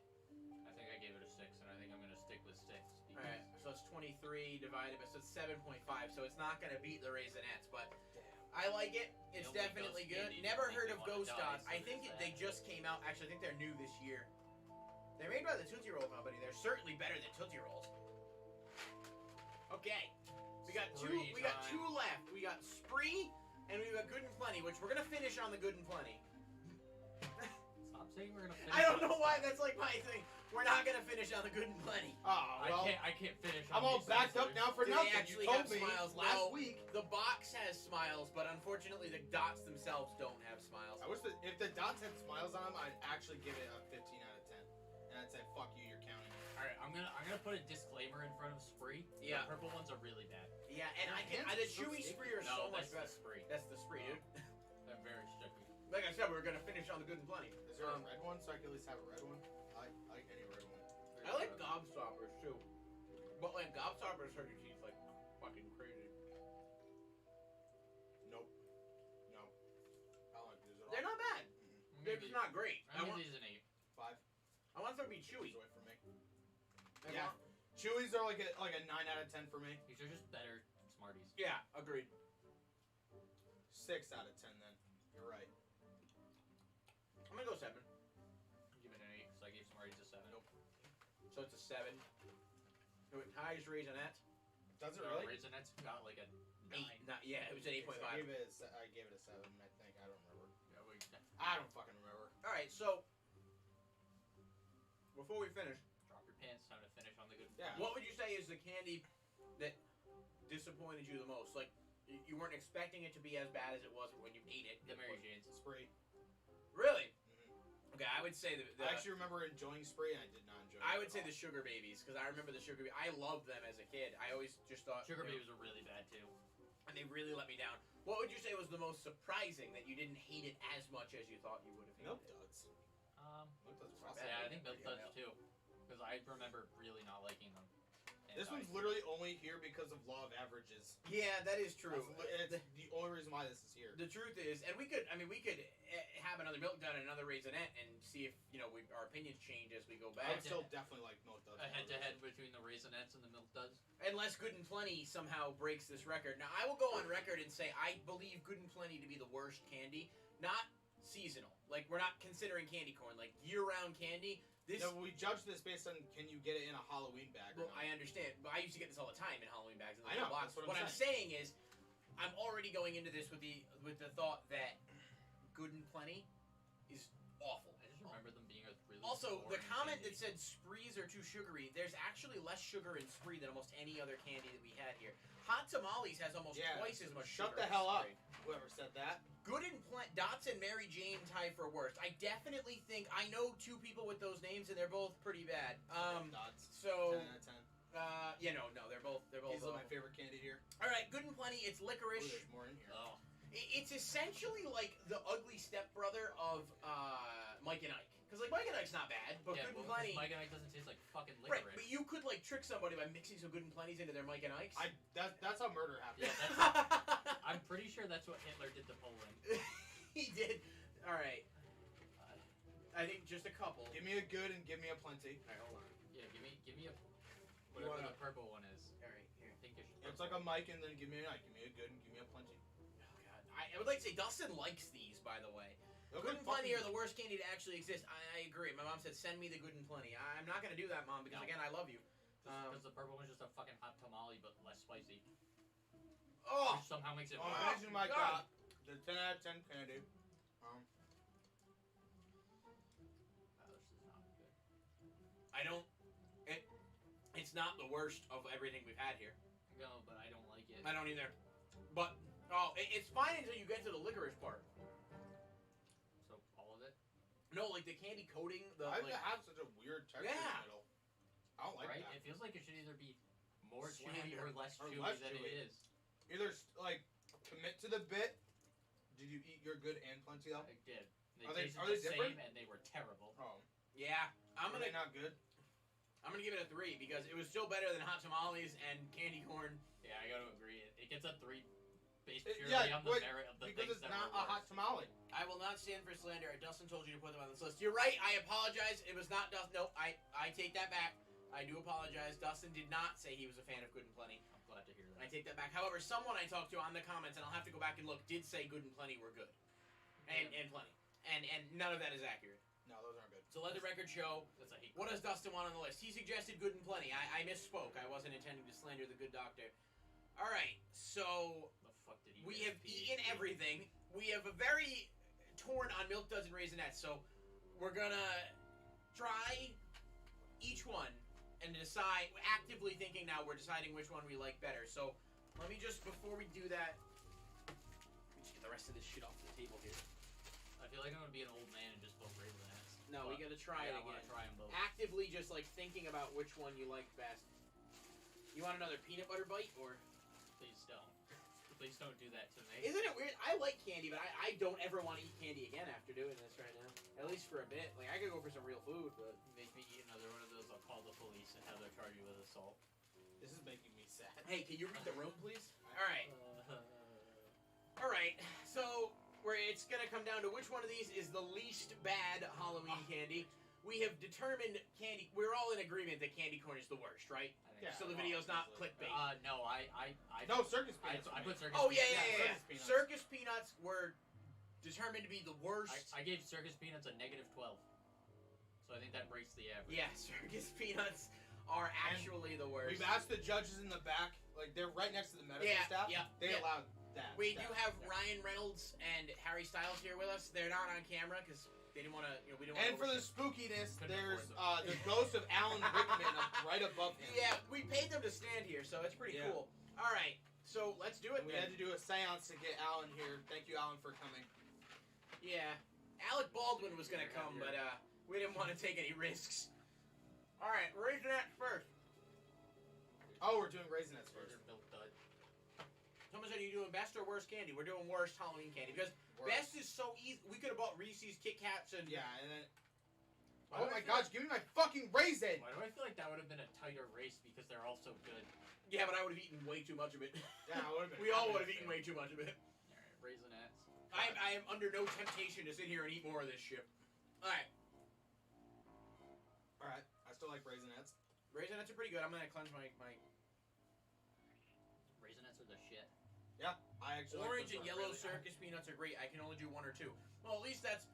I think I gave it a 6, and I think I'm gonna stick with 6. All right, so it's 23 divided by, so it's 7.5. So it's not gonna beat the Raisinets, but I like it. It's The only definitely ghost good. candy Never you heard think of they wanna ghost die, dots. so I think there's they that. just came out. Actually, I think they're new this year. They're made by the Tootsie Roll Company. They're certainly better than Tootsie Rolls. Okay, we got Spree two. We got time. 2 left. We got Spree and we got Good and Plenty, which we're gonna finish on the Good and Plenty. It's not Stop saying we're gonna finish. I don't on know this why. stuff. That's like my thing. We're not gonna finish on the good and plenty. Oh, well, I can't finish. I'm on all these backed up answers. now for Do they nothing. You actually told have me smiles? last No. week. The box has smiles, but unfortunately the dots themselves don't have smiles. I wish that if the dots had smiles on them, I'd actually give it a 15 out of 10. And I'd say, fuck you, you're counting. All right, I'm gonna put a disclaimer in front of Spree. Yeah. The purple ones are really bad. Yeah, and Yeah, the it's so chewy sticky. spree are No, so much that's the better. Spree. That's the spree, dude. They're very sticky. Like I said, we were gonna finish on the good and plenty. Is there a red one so I can at least have a red one? I like any red one. I like gobstoppers too, but like gobstoppers hurt your teeth like fucking crazy. Nope. No. I don't like these at all. They're not bad. They're just not great. I give these an 8. 5. I want them to be chewy. Away from me. I Yeah. want- Chewies are like a 9 out of 10 for me. These are just better Smarties. Yeah, agreed. 6 out of 10 then. You're right. I'm gonna go 7. Give it an 8 because I gave Smarties a 7. Nope. So it's a 7. So it ties Raisinette. Does it So really? Raisinette's got like a 9. 8. Not, yeah, it was an I 8.5. gave it a 7, I think. I don't remember. Yeah, I don't fucking remember. All right, so before we finish, drop your pants. Time to finish on the good. Yeah. what would you say is the candy that disappointed you the most? Like you weren't expecting it to be as bad as it was when you ate it. The Mary Jane's. Spree. Really? Mm-hmm. Okay, I would say the I actually remember enjoying Spree, and I did not enjoy it. I would at say all. the sugar babies because I remember the sugar. I loved them as a kid. I always just thought Sugar you know, babies are really bad too. and they really let me down. What would you say was the most surprising that you didn't hate it as much as you thought you would have hated Milk it? Duds. Milk Duds Not are awesome. bad. Yeah, I Yeah, think Milk pretty Duds good. too. Because I remember really not liking them. And This one's literally only here because of law of averages. Yeah, that is true. It's the only reason why this is here. The truth is, and we could have another Milk Dud and another Raisinette and see if our opinions change as we go I back. would still definitely like Milk Duds. a head-to-head between the Raisinettes and the Milk Duds. Unless Good and Plenty somehow breaks this record. Now, I will go on record and say I believe Good and Plenty to be the worst candy, not seasonal. Like we're not considering candy corn, like year-round candy. This. No, we judge this based on can you get it in a Halloween bag or Well, not. I understand, but I used to get this all the time in Halloween bags. In the I know, little box. that's what I'm I'm saying is, I'm already going into this with the thought that Good and Plenty is awful. I just remember them being a really Also, the boring comment candy. that said Sprees are too sugary, there's actually less sugar in Spree than almost any other candy that we had here. Hot Tamales has almost Yeah, twice as much shut sugar the as hell up. Spree. Whoever said that. Good and Dots and Mary Jane tie for worst. I definitely think I know two people with those names, and they're both pretty bad. Dots. So 10 out of 10. no, they're both. These are my awful. favorite candy here. All right, Good and Plenty. It's Ooh, licorice. there's more in here. Oh, It's essentially like the ugly stepbrother of Mike and Ike. Because like Mike and Ike's not bad, but yeah, Good and well, Plenty. Mike and Ike doesn't taste like fucking Right, licorice. but you could like trick somebody by mixing some Good and Plenties into their Mike and Ike's. That's how murder happens. Yeah, I'm pretty sure that's what Hitler did to Poland. He did. All right. I think just a couple. Give me a good and give me a plenty. All right, hold on. Yeah, give me a whatever wanna- the purple one is. All right, here. Pinkish. It's like a Mike and then give me an Ike. Give me a good and give me a plenty. Oh God, I would like to say Dustin likes these, by the way. They're Good and fucking- Plenty are the worst candy to actually exist. I agree. My mom said, "Send me the Good and Plenty." I'm not gonna do that, Mom, because No. again, I love you. Because the purple one's just a fucking hot tamale, but less spicy. Oh, Which somehow makes it Oh, worse. imagine my God. the 10 out of 10 candy. Wow, this is not good. I don't. It's not the worst of everything we've had here. No, but I don't like it. I don't either. But it's fine until you get to the licorice part. So all of it, No, like the candy coating. The I like, have such a weird texture in Yeah. the middle. I don't like right? that. It feels like it should either be more chewy Slander. or less Or chewy less than chewy. it is. Either like commit to the bit. Did you eat your good and plenty though? I did. They Are they- tasted are they the same, different? and they were terrible. Oh, yeah, I'm are gonna they not good? give it a 3 because it was still better than hot tamales and candy corn. Yeah, I gotta agree. It gets a 3 based It- purely yeah, on the wait, merit of the Because things it's that not were a worse. hot tamale. I will not stand for slander. Dustin told you to put them on this list. You're right. I apologize. It was not Dustin. No, I take that back. I do apologize. Dustin did not say he was a fan of Good and Plenty. I'm glad to hear that. I take that back. However, someone I talked to on the comments, and I'll have to go back and look, did say Good and Plenty were good. And Plenty. And none of that is accurate. No, those aren't good. So let the record show. That's a hate. What does Dustin want on the list? He suggested Good and Plenty. I misspoke. I wasn't intending to slander the good doctor. All right. So The fuck did he? we get have his eaten PhD? everything. We have a very torn on Milk Duds and Raisinets. So we're gonna try each one and decide. Actively thinking now, we're deciding which one we like better. So let me just, before we do that, let me just get the rest of this shit off the table here. I feel like I'm gonna be an old man and just vote Raisinets. No, we gotta try it I again. wanna try them both. Actively just like thinking about which one you like best. You want another peanut butter bite or? Please don't. Please don't do that to me. Isn't it weird? I like candy, but I don't ever want to eat candy again after doing this right now. At least for a bit. Like, I could go for some real food, but... Make me eat another one of those, I'll call the police and have them charge you with assault. This is making me sad. Hey, can you read the room, please? Alright. Alright, so it's gonna come down to which one of these is the least bad Halloween candy. We have determined candy... We're all in agreement that candy corn is the worst, right? Yeah, So the video's not clickbait. No, I No, circus peanuts. I put circus Oh, yeah, peanuts. yeah, yeah. Circus peanuts were determined to be the worst. I gave circus peanuts a -12. So I think that breaks the average. Yeah, circus peanuts are actually the worst. We've asked the judges in the back, like they're right next to the medical staff. Yeah, They yeah. allowed that. We do have Ryan Reynolds and Harry Styles here with us. They're not on camera because they didn't want to. You know, we don't. And for the spookiness, there's the ghost of Alan Rickman right above him. Yeah, we paid them to stand here, so it's pretty cool. All right, so let's do it. We had to do a seance to get Alan here. Thank you, Alan, for coming. Yeah, Alec Baldwin was gonna come, but we didn't want to take any risks. All right, Raisinets first. Oh, we're doing Raisinets first. Milk dud. Someone said, are you doing best or worst candy? We're doing worst Halloween candy because best is so easy. We could have bought Reese's, Kit Kats, and yeah, and then. Oh my gosh, give me my fucking raisin! Why do I feel like that would have been a tighter race because they're all so good? Yeah, but I would have eaten way too much of it. Yeah, I would have been. We all would have eaten way too much of it. Alright, Raisinets. I am under no temptation to sit here and eat more of this shit. Alright. Alright, I still like Raisinets. Raisinets are pretty good. I'm gonna cleanse my Raisinets are the shit. Yeah, I actually orange like and yellow circus peanuts are great. I can only do one or two. Well, at least that's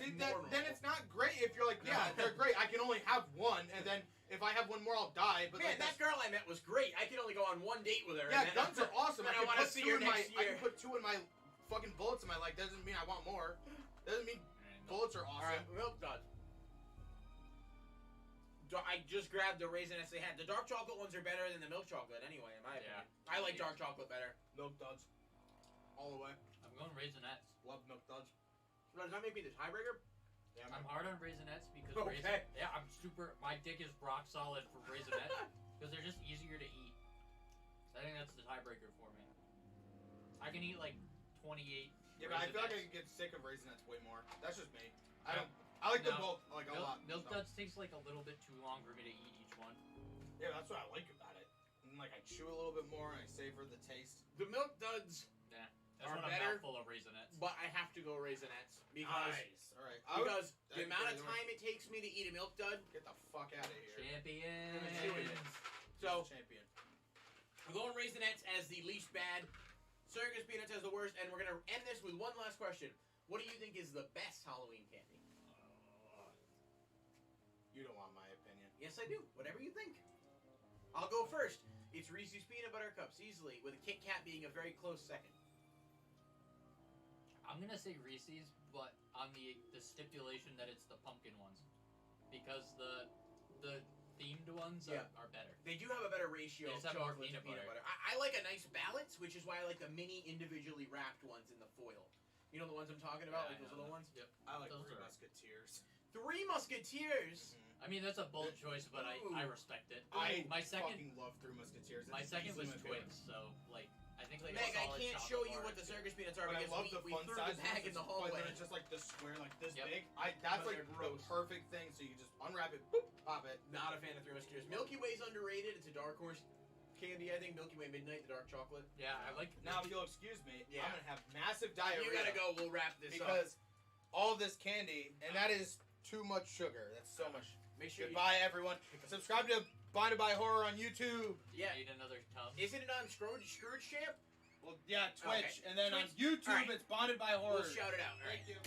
See, normal. then it's not great if you're like, yeah, they're great. I can only have one, and then if I have one more, I'll die. But man, like, that girl I met was great. I could only go on one date with her. yeah, and then guns are awesome. then I I can wanna put see two her in my. next I year. can put two in my fucking bullets in my leg. Doesn't mean I want more. Doesn't mean bullets are awesome. Alright, milk duds. I just grabbed the Raisinets they had. The dark chocolate ones are better than the milk chocolate anyway, in my opinion. I like dark chocolate better. Milk duds, all the way. I'm going Raisinets. Love milk duds. Does that make me the tiebreaker? Yeah, I'm hard on Raisinets because Okay. yeah, I'm super. My dick is rock solid for Raisinets because they're just easier to eat. I think that's the tiebreaker for me. I can eat like 28. Yeah, but I feel like I could get sick of Raisinets way more. That's just me. I like them both like a lot. Milk so. duds takes like a little bit too long for me to eat each one. Yeah, that's what I like about it. And like I chew a little bit more and I savor the taste. The milk duds That's are when I'm better, not full of Raisinets. but I have to go Raisinets because Nice. All right. because the I'd amount of rather- time it takes me to eat a milk dud. Get the fuck out of here. Champion. So Champion. we're going Raisinets as the least bad, circus peanuts as the worst, and we're gonna end this with one last question. What do you think is the best Halloween candy? You don't want my opinion. Yes, I do. Whatever you think. I'll go first. It's Reese's Peanut Butter Cups, easily, with a Kit Kat being a very close second. I'm gonna say Reese's, but on the stipulation that it's the pumpkin ones, because the themed ones are better. They do have a better ratio They of just have more chocolate to peanut peanut butter. butter. I like a nice balance, which is why I like the mini individually wrapped ones in the foil. You know the ones I'm talking about, like those little ones? Yep. I like Those Three are- Musketeers. Three Musketeers! I mean, that's a bold choice, but I Ooh. respect it. I my second fucking love Three Musketeers. my It's second easily was my favorite. Twix, so like I think like Meg, a I solid can't chocolate show you bar what the is good. circus peanuts are But I because love the we fun threw size the bag in the hallway. It's just like the square, like this Yep. big. That's But like they're the gross. perfect thing. So you just unwrap it, boop, pop it. Not a fan of Three Musketeers. Milky Way's underrated. It's a dark horse candy, I think. Milky Way Midnight, the dark chocolate. Yeah, I like. Now, if you'll excuse me, Yeah. I'm gonna have massive diarrhea. You gotta go. We'll wrap this up. because all this candy, and that is too much sugar. That's so much. Make sure Goodbye, everyone. Subscribe to Blinded by Horror on YouTube. Yeah. Need another tub. Isn't it on Scrooge Champ? Well, yeah, Twitch, Okay. and then on Twitch. YouTube, Alright. it's Bonded by Horror. We'll shout it out. All right. Thank you.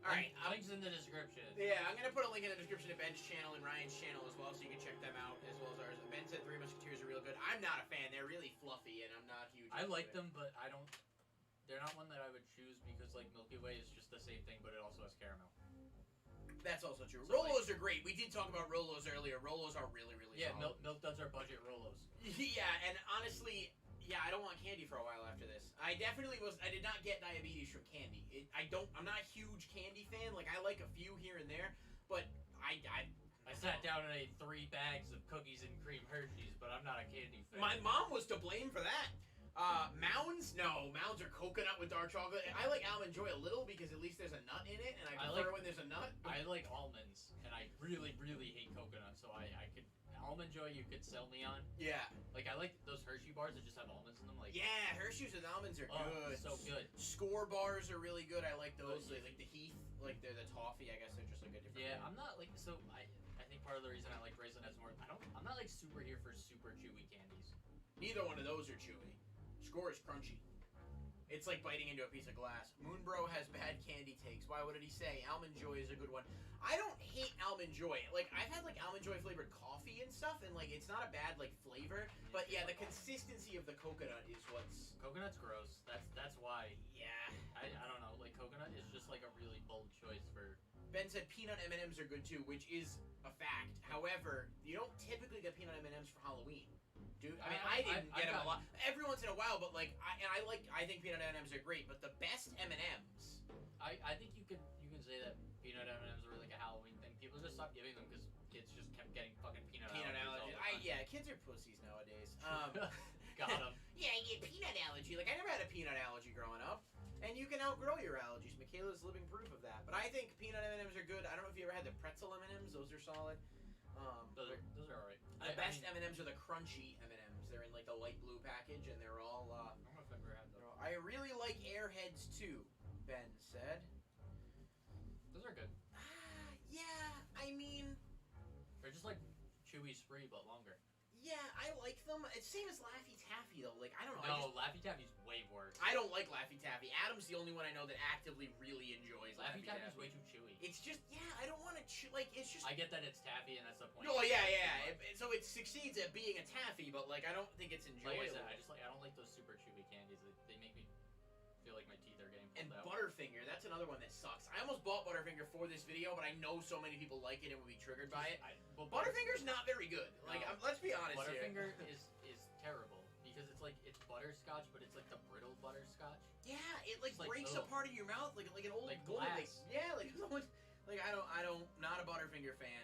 All right. Links in the description. Yeah, I'm gonna put a link in the description to Ben's channel and Ryan's channel as well, so you can check them out as well as ours. Ben said Three Musketeers are real good. I'm not a fan. They're really fluffy, and I'm not huge. I into like it. them, but I don't. They're not one that I would choose because like Milky Way is just the same thing, but it also has caramel. That's also true. So, Rolos are great. We did talk about Rolos earlier. Rolos are really, really solid. Milk Duds are budget Rolos. Yeah, and honestly, yeah, I don't want candy for a while after this. I did not get diabetes from candy. I'm not a huge candy fan. Like, I like a few here and there, but I sat down and ate 3 bags of cookies and cream Hershey's, but I'm not a candy fan. My mom was to blame for that. Mounds? No, Mounds are coconut with dark chocolate. I like Almond Joy a little because at least there's a nut in it, and I prefer when there's a nut. I like almonds, and I really, really hate coconut, so I could... Almond Joy you could sell me on. Yeah. Like, I like those Hershey bars that just have almonds in them. Like, yeah, Hershey's with almonds are good. So good. Score bars are really good. I like those. Like the Heath, like they're the toffee. I guess they're just like a different. Yeah, I'm not like I think part of the reason I like Raisinets more. I'm not like super here for super chewy candies. Neither one of those are chewy. Score is crunchy. It's like biting into a piece of glass. Moonbro has bad candy takes. Why? What did he say? Almond Joy is a good one. I don't hate Almond Joy. Like, I've had like Almond Joy flavored coffee and stuff, and like it's not a bad like flavor. But yeah, the consistency of the coconut is what's. Coconut's gross. That's why. Yeah. I don't know. Like, coconut is just like a really bold choice for. Ben said peanut M&Ms are good too, which is a fact. However, you don't typically get peanut M&Ms for Halloween. Dude, I mean, I didn't get them a lot. Every once in a while, but like, I think peanut M&Ms are great. But the best M&Ms, I think you can say that peanut M&Ms were like a Halloween thing. People just stopped giving them because kids just kept getting fucking peanut allergies. Yeah, kids are pussies nowadays. Got them. Yeah, I get peanut allergy. Like, I never had a peanut allergy growing up. And you can outgrow your allergies. Michaela's living proof of that. But I think peanut M&Ms are good. I don't know if you ever had the pretzel M&Ms. Those are solid. Those are alright. The best M&Ms are the crunchy M&Ms. They're in like the light blue package, and they're all. I don't know if I've ever had those. I really like Airheads too. Ben said. Those are good. Yeah, I mean. They're just like chewy spree, but longer. Yeah, I like them. It's same as Laffy Taffy though. Like, I don't know. No, Laffy Taffy's way worse. I don't like Laffy Taffy. Adam's the only one I know that actively really enjoys Laffy Taffy's way too chewy. It's just, yeah, I don't want to like. It's just. I get that it's taffy and that's the point. No, yeah. So it succeeds at being a taffy, but like I don't think it's enjoyable. Like I said, I don't like those super chewy candies. They make me feel like my teeth are getting pulled out. Butterfinger, that's another one that sucks. I almost bought Butterfinger for this video, but I know so many people like it and will be triggered by it. Butterfinger's not very good. Like, let's be honest here. Butterfinger is terrible because it's butterscotch, but it's like the brittle butterscotch. Yeah, it like breaks apart in your mouth like an old like woman. glass. Like I don't not a Butterfinger fan.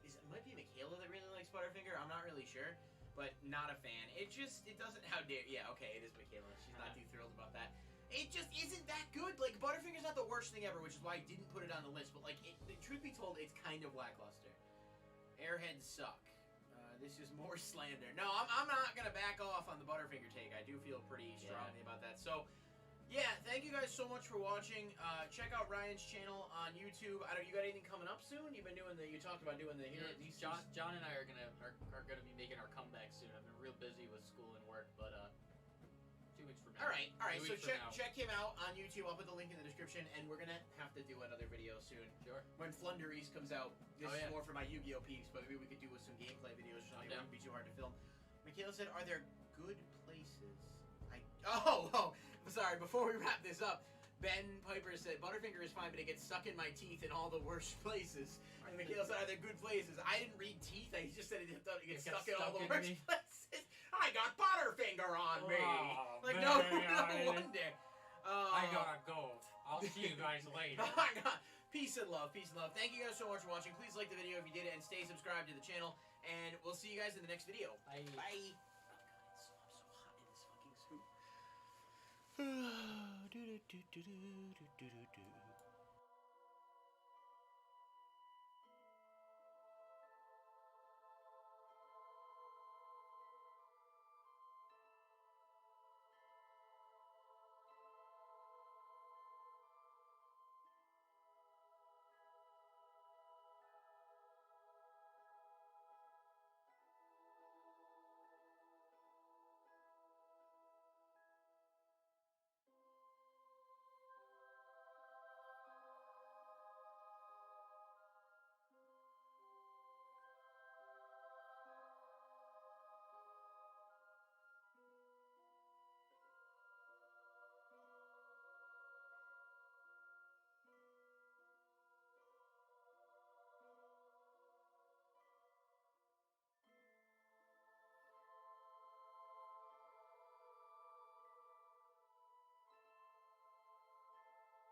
It might be Michaela that really likes Butterfinger. I'm not really sure, but not a fan. It doesn't. How dare? Yeah, okay, it is Michaela. She's not too thrilled about that. It just isn't that good. Like, Butterfinger's not the worst thing ever, which is why I didn't put it on the list. But, like, truth be told, it's kind of lackluster. Airheads suck. This is more slander. No, I'm not going to back off on the Butterfinger take. I do feel pretty strongly about that. So, yeah, thank you guys so much for watching. Check out Ryan's channel on YouTube. You got anything coming up soon? You talked about doing the... John and I are gonna be making our comeback soon. I've been real busy with school and work, but 2 weeks from now. All right. So check him out on YouTube. I'll put the link in the description, and we're gonna have to do another video soon. Sure. When Flunderies comes out, this is more for my Yu-Gi-Oh peeps, but maybe we could do with some gameplay videos or something. It wouldn't be too hard to film. Michaela said, "Are there good places?" Sorry. Before we wrap this up, Ben Piper said, "Butterfinger is fine, but it gets stuck in my teeth in all the worst places." And Michaela said, "Are there good places?" I didn't read teeth. I just said it gets stuck in all the worst places. I got Butterfinger on me. Like, no wonder. I gotta go. I'll see you guys later. Peace and love. Thank you guys so much for watching. Please like the video if you did it, and stay subscribed to the channel. And we'll see you guys in the next video. Bye. Bye. Oh, God, I'm so hot in this fucking suit.